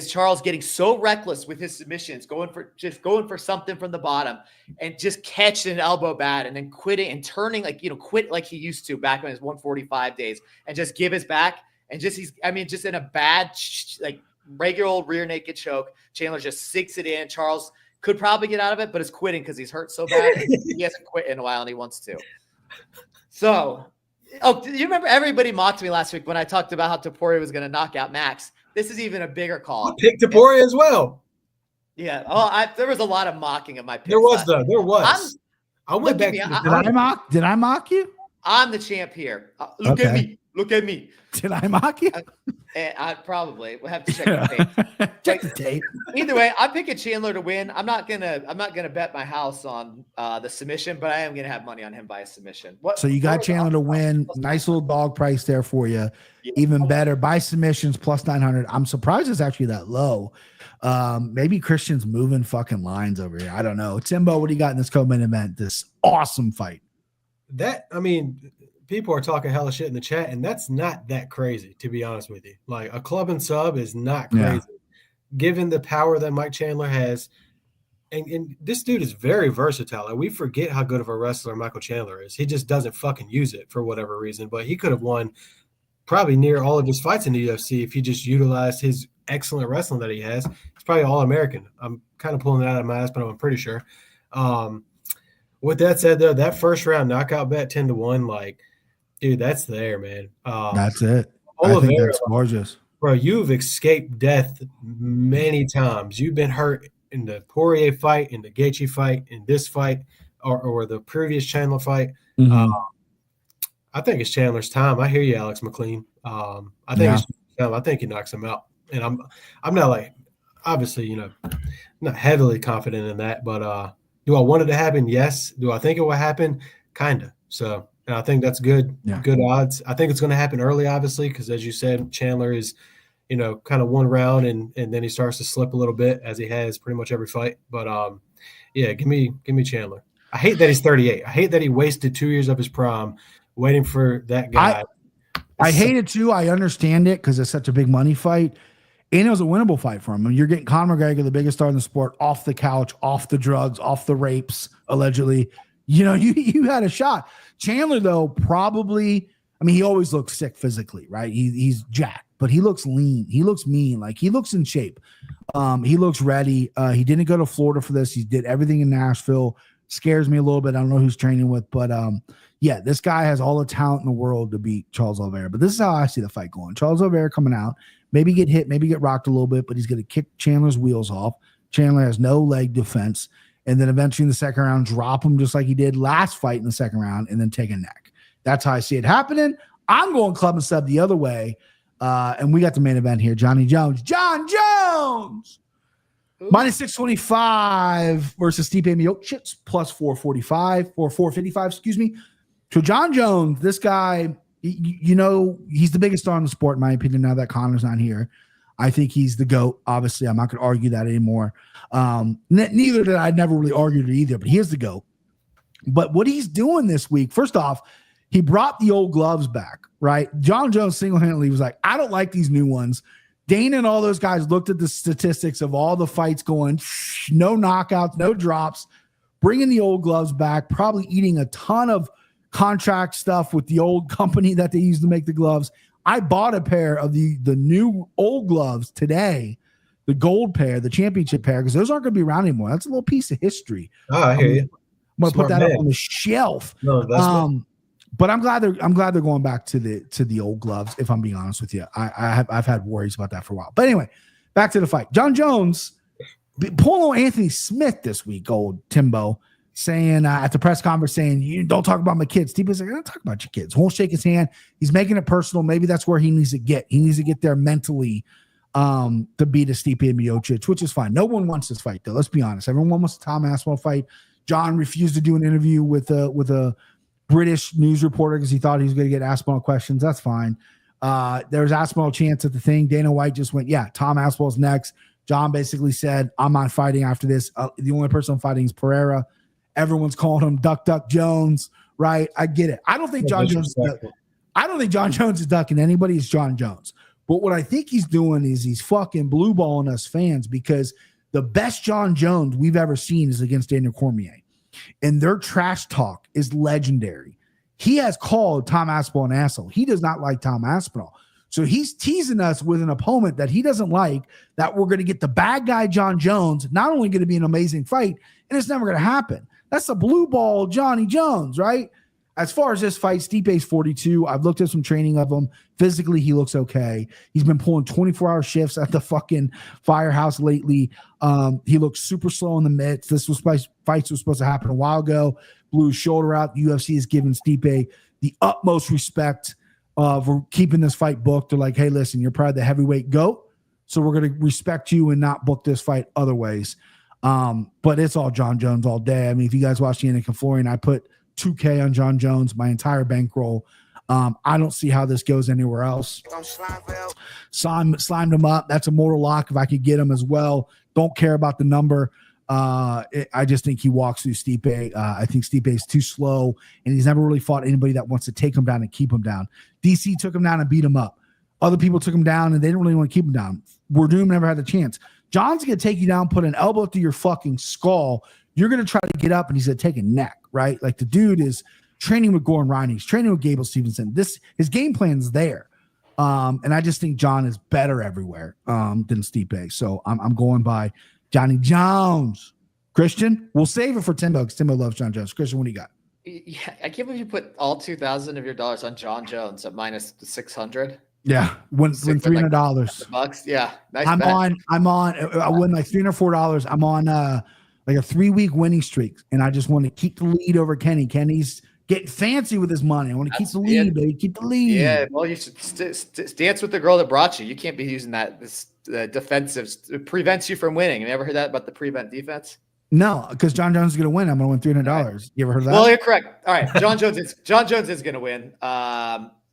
Charles getting so reckless with his submissions, going for something from the bottom and just catching an elbow bad and then quitting and turning quit like he used to back in his 145 days and just give his back and just in a bad like regular old rear naked choke. Chandler just sinks it in. Charles could probably get out of it, but is quitting because he's hurt so bad. He hasn't quit in a while and he wants to. So, do you remember everybody mocked me last week when I talked about how Tabor was going to knock out Max? This is even a bigger call. I picked Tabor as well. Yeah. Oh, there was a lot of mocking of my picks. There was. I went back. Did I mock you? I'm the champ here. Look at me. Did I mock you? I probably will have to check the tape. Check the tape. Either way, I'm picking Chandler to win. I'm not gonna bet my house on the submission, but I am gonna have money on him by a submission. So you got Chandler to win. Nice little dog price there for you. Yeah. Even better by submissions plus 900. I'm surprised it's actually that low. Maybe Christian's moving fucking lines over here. I don't know. Timbo, what do you got in this co-main event? This awesome fight. People are talking hella shit in the chat, and that's not that crazy, to be honest with you. Like, a club and sub is not crazy. Yeah. Given the power that Mike Chandler has, and this dude is very versatile. And we forget how good of a wrestler Michael Chandler is. He just doesn't fucking use it for whatever reason. But he could have won probably near all of his fights in the UFC if he just utilized his excellent wrestling that he has. He's probably All-American. I'm kind of pulling it out of my ass, but I'm pretty sure. With that said, though, that first round knockout bet 10-1, like, dude, that's there, man. That's it. Oliveira, I think that's gorgeous. Bro, you've escaped death many times. You've been hurt in the Poirier fight, in the Gaethje fight, in this fight, or the previous Chandler fight. I think it's Chandler's time. I hear you, Alex McLean. I think he knocks him out. And I'm not like, obviously, not heavily confident in that, but do I want it to happen? Yes. Do I think it will happen? Kind of. So, and I think that's good odds. I think it's going to happen early, obviously, because as you said, Chandler is, kind of one round and then he starts to slip a little bit as he has pretty much every fight. But give me Chandler. I hate that he's 38. I hate that he wasted 2 years of his prime waiting for that guy. I hate it too. I understand it because it's such a big money fight. And it was a winnable fight for him. I mean, you're getting Conor McGregor, the biggest star in the sport, off the couch, off the drugs, off the rapes, allegedly. You had a shot. Chandler, though, probably, I mean, he always looks sick physically, right? He's jacked, but he looks lean. He looks mean. Like, he looks in shape. He looks ready. He didn't go to Florida for this. He did everything in Nashville. Scares me a little bit. I don't know who's training with, but this guy has all the talent in the world to beat Charles Oliveira. But this is how I see the fight going. Charles Oliveira coming out, maybe get hit, maybe get rocked a little bit, but he's going to kick Chandler's wheels off. Chandler has no leg defense. And then eventually in the second round, drop him just like he did last fight in the second round and then take a neck. That's how I see it happening. I'm going club and sub the other way. And we got the main event here. Johnny Jones. John Jones! Minus 625 versus Stipe Miocic plus 445 or 455, excuse me. So John Jones, this guy, he's the biggest star in the sport, in my opinion, now that Conor's not here. I think he's the GOAT. Obviously, I'm not going to argue that anymore. Neither did I never really argued it either, but he is the GOAT. But what he's doing this week, first off, he brought the old gloves back, right? John Jones single-handedly was like, I don't like these new ones. Dana and all those guys looked at the statistics of all the fights going, no knockouts, no drops, bringing the old gloves back, probably eating a ton of contract stuff with the old company that they used to make the gloves. I bought a pair of the new old gloves today, the gold pair, the championship pair, because those aren't going to be around anymore. That's a little piece of history. Oh, I hear you. I'm going to put that up on the shelf. No, that's but I'm glad they're going back to the old gloves. If I'm being honest with you, I've had worries about that for a while. But anyway, back to the fight. John Jones pulling Anthony Smith this week. Old Timbo saying at the press conference, saying, "You don't talk about my kids." Tipo's like, "I don't talk about your kids." Won't shake his hand. He's making it personal. Maybe that's where he needs to get. He needs to get there mentally to beat a Stipe and Miocic, which is fine. No one wants this fight though. Let's be honest. Everyone wants a Tom Aspinall fight. John refused to do an interview with a British news reporter because he thought he was going to get Aspinall questions. That's fine. There was Aspinall chance at the thing. Dana White just went, yeah, Tom Aspinall's next. John basically said, I'm not fighting after this. The only person I'm fighting is Pereira. Everyone's calling him Duck Duck Jones, right? I get it. I don't think John Jones is ducking anybody. It's John Jones. But what I think he's doing is he's fucking blue balling us fans, because the best John Jones we've ever seen is against Daniel Cormier. And their trash talk is legendary. He has called Tom Aspinall an asshole. He does not like Tom Aspinall. So he's teasing us with an opponent that he doesn't like, that we're going to get the bad guy John Jones, not only going to be an amazing fight, and it's never going to happen. That's the blue ball Johnny Jones, right? As far as this fight, Stipe's 42. I've looked at some training of him. Physically, he looks okay. He's been pulling 24-hour shifts at the fucking firehouse lately. He looks super slow in the mitts. Fights were supposed to happen a while ago. Blew his shoulder out. The UFC has given Stipe the utmost respect for keeping this fight booked. They're like, hey, listen, you're probably the heavyweight GOAT, so we're going to respect you and not book this fight other ways. But it's all John Jones all day. I mean, if you guys watch Janic and Florian, I put $2K on John Jones, my entire bankroll. I don't see how this goes anywhere else. Slimed him up. That's a mortal lock if I could get him as well. Don't care about the number. I just think he walks through Stipe. I think Stipe is too slow, and he's never really fought anybody that wants to take him down and keep him down. DC took him down and beat him up. Other people took him down, and they didn't really want to keep him down. Werdum never had the chance. John's going to take you down, put an elbow through your fucking skull. You're going to try to get up, and he's going to take a neck, right? Like, the dude is training with Gordon Ryan. He's training with Gable Stevenson. His game plan's there. And I just think John is better everywhere than Stipe. So I'm going by Johnny Jones. Christian, we'll save it for Timbo because Timbo loves John Jones. Christian, what do you got? Yeah, I can't believe you put all 2,000 of your dollars on John Jones at minus 600. Yeah, win $300. Bucks. Yeah, nice. I'm bet. on. I win like $300 or $4. I'm on like a 3-week winning streak, and I just want to keep the lead over Kenny. Kenny's getting fancy with his money. I want to keep the lead, baby. Keep the lead. Yeah, well, you should dance with the girl that brought you. You can't be using that. This defensive prevents you from winning. You ever heard that about the prevent defense? No, because John Jones is going to win. I'm going to win $300. Right. You ever heard of that? Well, you're correct. All right, John Jones is going to win.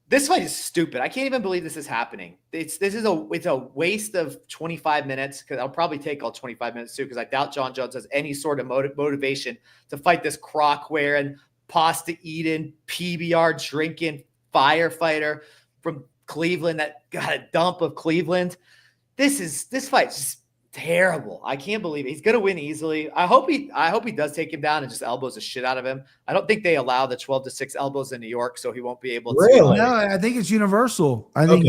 This fight is stupid. I can't even believe this is happening. It's a waste of 25 minutes because I'll probably take all 25 minutes too because I doubt John Jones has any sort of motivation to fight this crock wearing, pasta eating, PBR drinking firefighter from Cleveland that got a dump of Cleveland. This fight's just terrible. I can't believe it. He's going to win easily. I hope he does take him down and just elbows the shit out of him. I don't think they allow the 12-6 elbows in New York, so he won't be able to. Really? No, I think it's universal. I think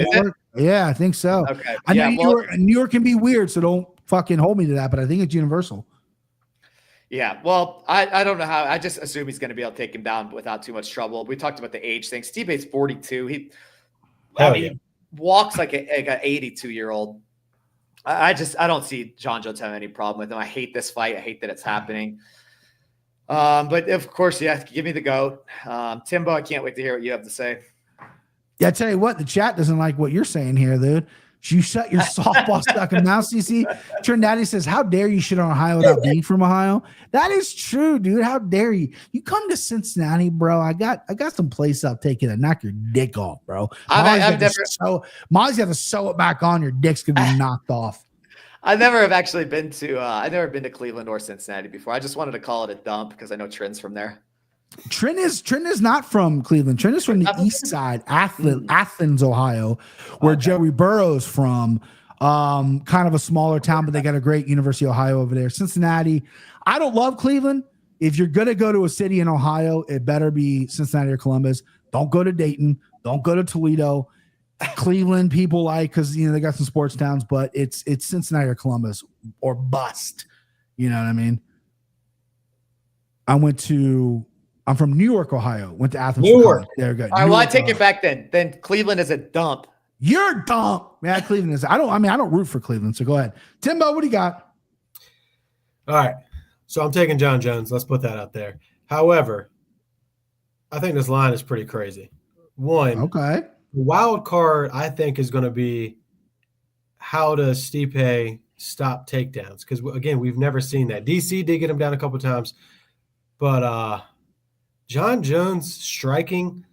I think so. Okay. I know New York can be weird, so don't fucking hold me to that, but I think it's universal. Yeah, well, I don't know how. I just assume he's going to be able to take him down without too much trouble. We talked about the age thing. Stipe's 42. He walks like an 82-year-old. I don't see John Jones having any problem with him. I hate this fight. I hate that it's happening. But of course, yeah, give me the GOAT. Timbo, I can't wait to hear what you have to say. Yeah, I tell you what, the chat doesn't like what you're saying here, dude. You shut your softball stuck in mouth, CC. Trinidad says, how dare you shit on Ohio without being from Ohio? That is true, dude. How dare you? You come to Cincinnati, bro. I got some place I'll take you to knock your dick off, bro. Molly's got to sew it back on. Your dick's gonna be knocked off. I never have actually been to I've never been to Cleveland or Cincinnati before. I just wanted to call it a dump because I know Trin's from there. Trin is not from Cleveland. Trin is from the east side, Athens, Ohio, where Joey Burrow's from. Kind of a smaller town, but they got a great University of Ohio over there. Cincinnati. I don't love Cleveland. If you're going to go to a city in Ohio, it better be Cincinnati or Columbus. Don't go to Dayton. Don't go to Toledo. Cleveland people like because they got some sports towns, but it's Cincinnati or Columbus or bust. You know what I mean? I'm from New York, Ohio. Went to Athens. New York. There, good. All right, well, I take it back then. Then Cleveland is a dump. You're dumb. Yeah, Cleveland is. I don't root for Cleveland, so go ahead. Timbo, what do you got? All right. So I'm taking John Jones. Let's put that out there. However, I think this line is pretty crazy. The wild card, I think, is going to be how does Stipe stop takedowns? Because, again, we've never seen that. DC did get him down a couple times, but John Jones striking,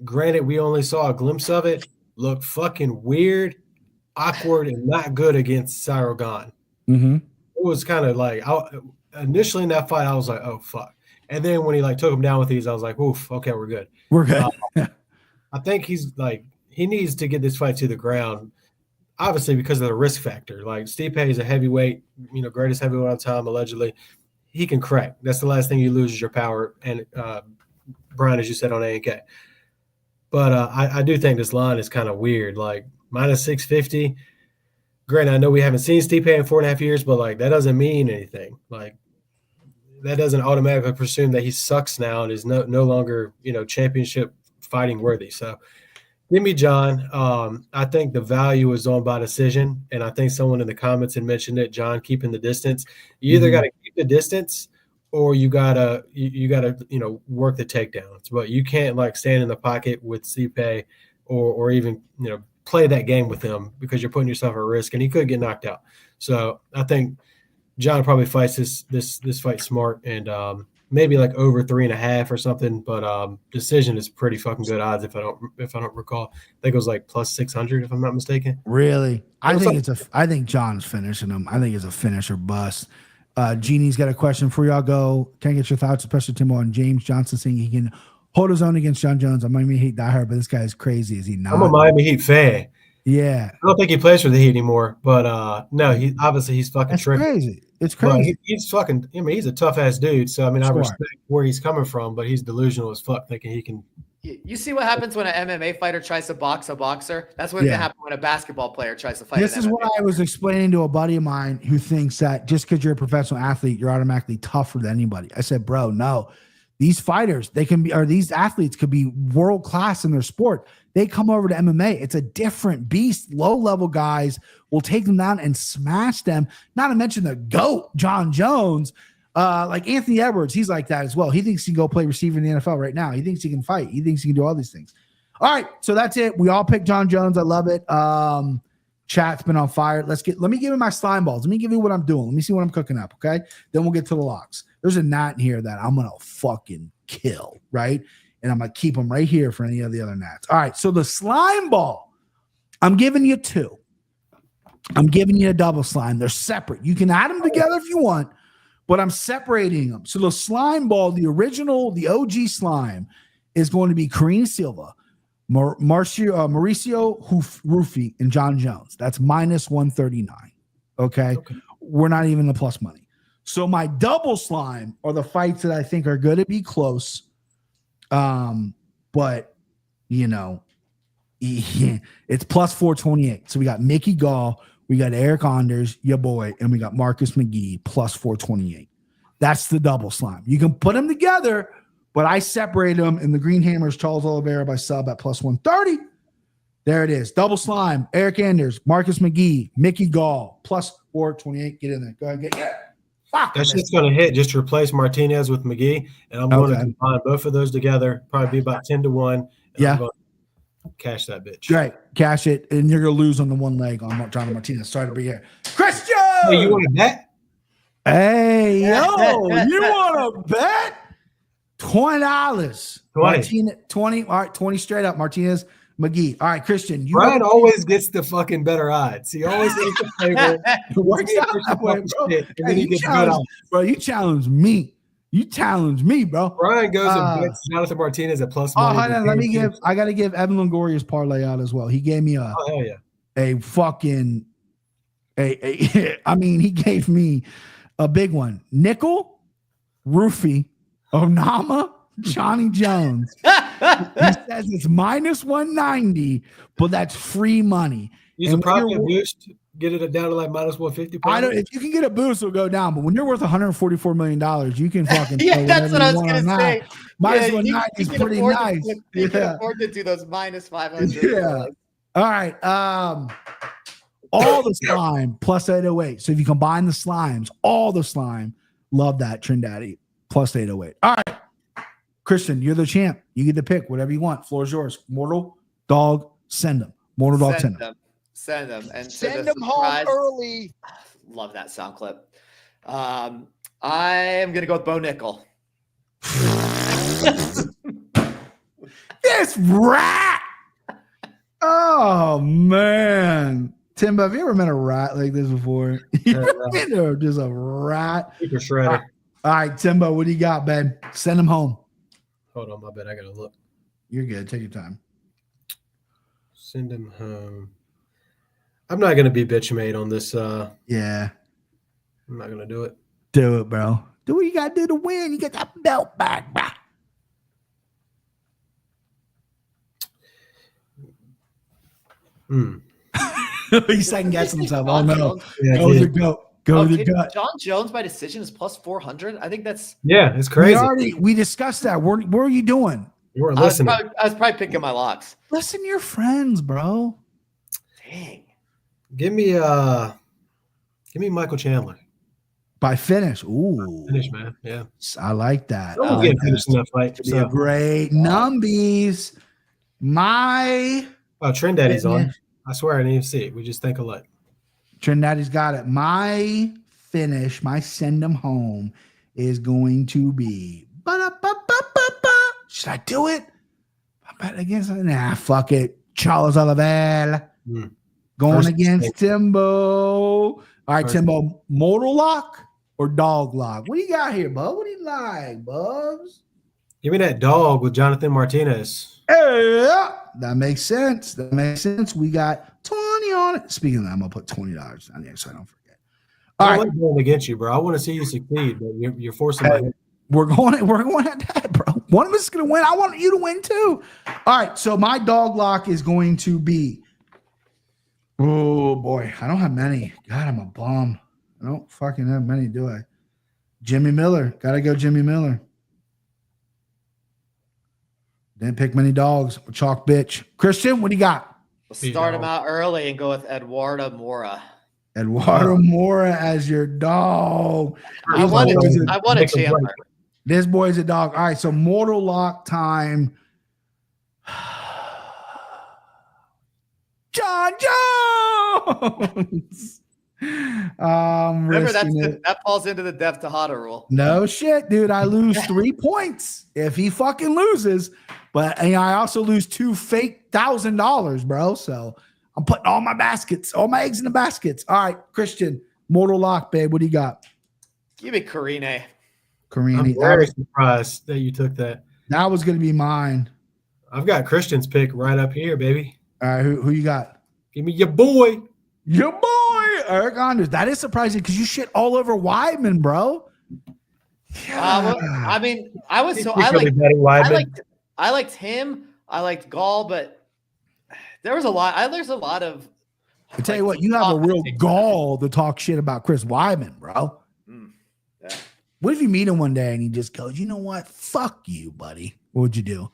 granted, we only saw a glimpse of it, looked fucking weird, awkward, and not good against Cyril Gane. Mm-hmm. It was kind of like initially in that fight, I was like, oh, fuck. And then when he took him down with these, I was like, oof, okay, we're good. We're good. I think he needs to get this fight to the ground, obviously because of the risk factor. Stipe is a heavyweight, greatest heavyweight of time, allegedly. He can crack. That's the last thing you lose is your power. And Brian, as you said on A&K. But I do think this line is kind of weird. Minus 650. Granted, I know we haven't seen Stipe in 4.5 years, but that doesn't mean anything. That doesn't automatically presume that he sucks now and is no longer, championship fighting worthy. So give me John. I think the value is on by decision, and I think someone in the comments had mentioned it. John keeping the distance. You either got to keep the distance, or you gotta work the takedowns. But you can't stand in the pocket with Stipe, or even play that game with him because you're putting yourself at risk, and he could get knocked out. So I think John probably fights this fight smart and maybe over 3.5 or something. But decision is pretty fucking good odds if I don't recall. I think it was plus 600 if I'm not mistaken. Really, I think John's finishing him. I think it's a finish or bust. Jeannie's got a question for y'all. Go. Can I get your thoughts, especially Timbo on James Johnson saying he can hold his own against John Jones? I'm Miami Heat diehard, but this guy is crazy. Is he not? I'm a Miami Heat fan. Yeah. I don't think he plays for the Heat anymore, but no, he's fucking That's tripping. crazy. It's crazy. He's fucking. He's a tough ass dude. So I respect where he's coming from, but he's delusional as fuck, thinking he can. You see what happens when an MMA fighter tries to box a boxer? That's what's gonna happen when a basketball player tries to fight. This is what I was explaining to a buddy of mine who thinks that just because you're a professional athlete, you're automatically tougher than anybody. I said, bro, no. These fighters, these athletes could be world class in their sport. They come over to MMA. It's a different beast. Low-level guys will take them down and smash them. Not to mention the GOAT, John Jones. Like Anthony Edwards, he's like that as well. He thinks he can go play receiver in the NFL right now. He thinks he can fight. He thinks he can do all these things. All right, so that's it. We all picked John Jones. I love it. Chat's been on fire. Let me give you my slime balls. Let me give you what I'm doing. Let me see what I'm cooking up, okay? Then we'll get to the locks. There's a gnat in here that I'm going to fucking kill, right? And I'm going to keep them right here for any of the other gnats. All right, so the slime ball, I'm giving you 2. I'm giving you a double slime. They're separate. You can add them together if you want, but I'm separating them. So the slime ball, the original, the OG slime, is going to be Kareem Silva, Mauricio Ruffy, and John Jones. That's minus 139. Okay? We're not even the plus money. So my double slime are the fights that I think are going to be close. But you know, it's plus 428. So we got Mickey Gall, we got Eric Anders, your boy, and we got Marcus McGhee plus 428. That's the double slime. You can put them together, but I separate them in the Green Hammers, Charles Oliveira by sub at plus 130. There it is. Double slime, Eric Anders, Marcus McGhee, Mickey Gall, plus 428. Get in there. Go ahead, get it. Fuck. That shit's going to hit just to replace Martinez with McGhee, and I'm going to combine both of those together, probably be about 10-1. Yeah. I'm going to cash that bitch. Right. Cash it, and you're going to lose on the one leg on John Martinez. Sorry to be here. Christian! Hey, you want to bet? Hey, yo, you want to bet? $20. 20. All right, 20 straight up. Martinez, McGhee. All right, Christian. Brian always gets the fucking better odds. He always gets the favor. It works out that way, bro. Hey, you challenge me. You challenge me, bro. Brian goes and bets Jonathan Martinez at plus money. Hold on. I got to give Evan Longoria's parlay out as well. He gave me a fucking, I mean, he gave me a big one. Nickal, Ruffy, Onama, Johnny Jones. He says it's minus 190, but that's free money. Use a profit boost, get it down to like minus 150. If you can get a boost, it'll go down. But when you're worth $144 million, you can fucking yeah, that's what I was gonna say. Minus 190 is pretty nice. You can afford to do those minus 500. Yeah. All right. All the slime plus 808. So if you combine the slimes, all the slime, love that Trindaddy plus 808. All right. Christian, you're the champ. You get to pick whatever you want. Floor is yours. Mortal, dog, send them. Mortal, dog, send them. Send them. And send them home early. Love that sound clip. I am going to go with Bo Nickal. This rat. Oh, man. Timbo, have you ever met a rat like this before? You ever been there? Just a rat. Super shredder. All right, Timbo, what do you got, babe? Send him home. Hold on, my bad. I got to look. You're good. Take your time. Send him home. I'm not going to be bitch made on this. Yeah. I'm not going to do it. Do it, bro. Do what you got to do to win. You get that belt back, bro. He's second guessing himself. Oh, no. Yeah, go with the goat. Go with the gut. John Jones by decision is plus 400. I think that's. Yeah, it's crazy. We discussed that. What are you doing? You weren't listening. I was probably picking my locks. Listen to your friends, bro. Dang. Give me Michael Chandler. By finish. Ooh. Finish, man. Yeah. I like that. Someone's getting finished in that fight. So. Great. Numbies. Trindaddy's on. I swear I didn't even see it. We just think alike. Trindaddy's got it. My finish, my send them home is going to be. Should I do it? I bet against it. Nah, fuck it. Charles Oliveira. Going against Timbo. All right, Timbo. Mortal lock or dog lock? What do you got here, bub? What do you like, Bubs? Give me that dog with Jonathan Martinez. Yeah, that makes sense. We got 20 on it. Speaking of that, I'm going to put $20 on there so I don't forget. All right. I'm going against you, bro. I want to see you succeed, but you're forcing my. We're going at that, bro. One of us is going to win. I want you to win too. All right. So my dog lock is going to be. Oh boy, I don't have many. God, I'm a bum. I don't fucking have many, do I? Jimmy Miller. Gotta go Jimmy Miller. Didn't pick many dogs. Chalk bitch. Christian, what do you got? We'll start him out early and go with Eduardo Mora. Eduardo Mora as your dog. I wanted Chandler. This boy's a dog. All right, so mortal lock time. John Jones. Remember that falls into the Def Tejada rule. No shit, dude. I lose 3 points if he fucking loses, but I also lose 2 fake $1,000, bro. So I'm putting all my eggs in the baskets. All right, Christian, mortal lock, babe. What do you got? Give me Karine. I'm very surprised that you took that. That was going to be mine. I've got Christian's pick right up here, baby. All right, who you got? Give me your boy. Your boy, Eric Anders. That is surprising because you shit all over Weidman, bro. I mean, I liked him. I liked Gall, but there's a lot of. I tell you what, you have a real gall to talk shit about Chris Weidman, bro. Yeah. What if you meet him one day and he just goes, you know what? Fuck you, buddy. What would you do?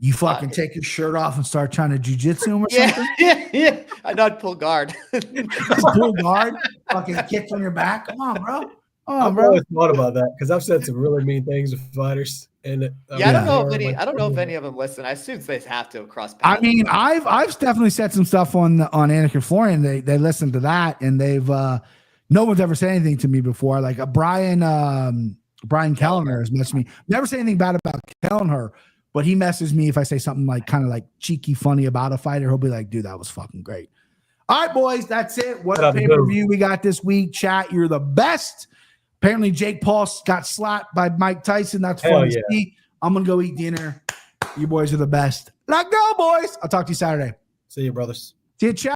You fucking take your shirt off and start trying to jujitsu him or something? Yeah. I'd pull guard. Pull guard? Fucking kick from your back? Come on, bro. I've always thought about that because I've said some really mean things to fighters. And I don't know if any of them listen. I assume they have to across paths. I mean, I've definitely said some stuff on Anakin Florian. They listened to that and they've no one's ever said anything to me before. Like Brian Kellner has messaged me. Never say anything bad about Kellner. But he messages me if I say something like kind of like cheeky, funny about a fighter. He'll be like, dude, that was fucking great. All right, boys, that's it. What a pay-per-view we got this week. Chat, you're the best. Apparently, Jake Paul got slapped by Mike Tyson. That's fun to see. I'm going to go eat dinner. You boys are the best. Let's go, boys. I'll talk to you Saturday. See you, brothers. See you, chat.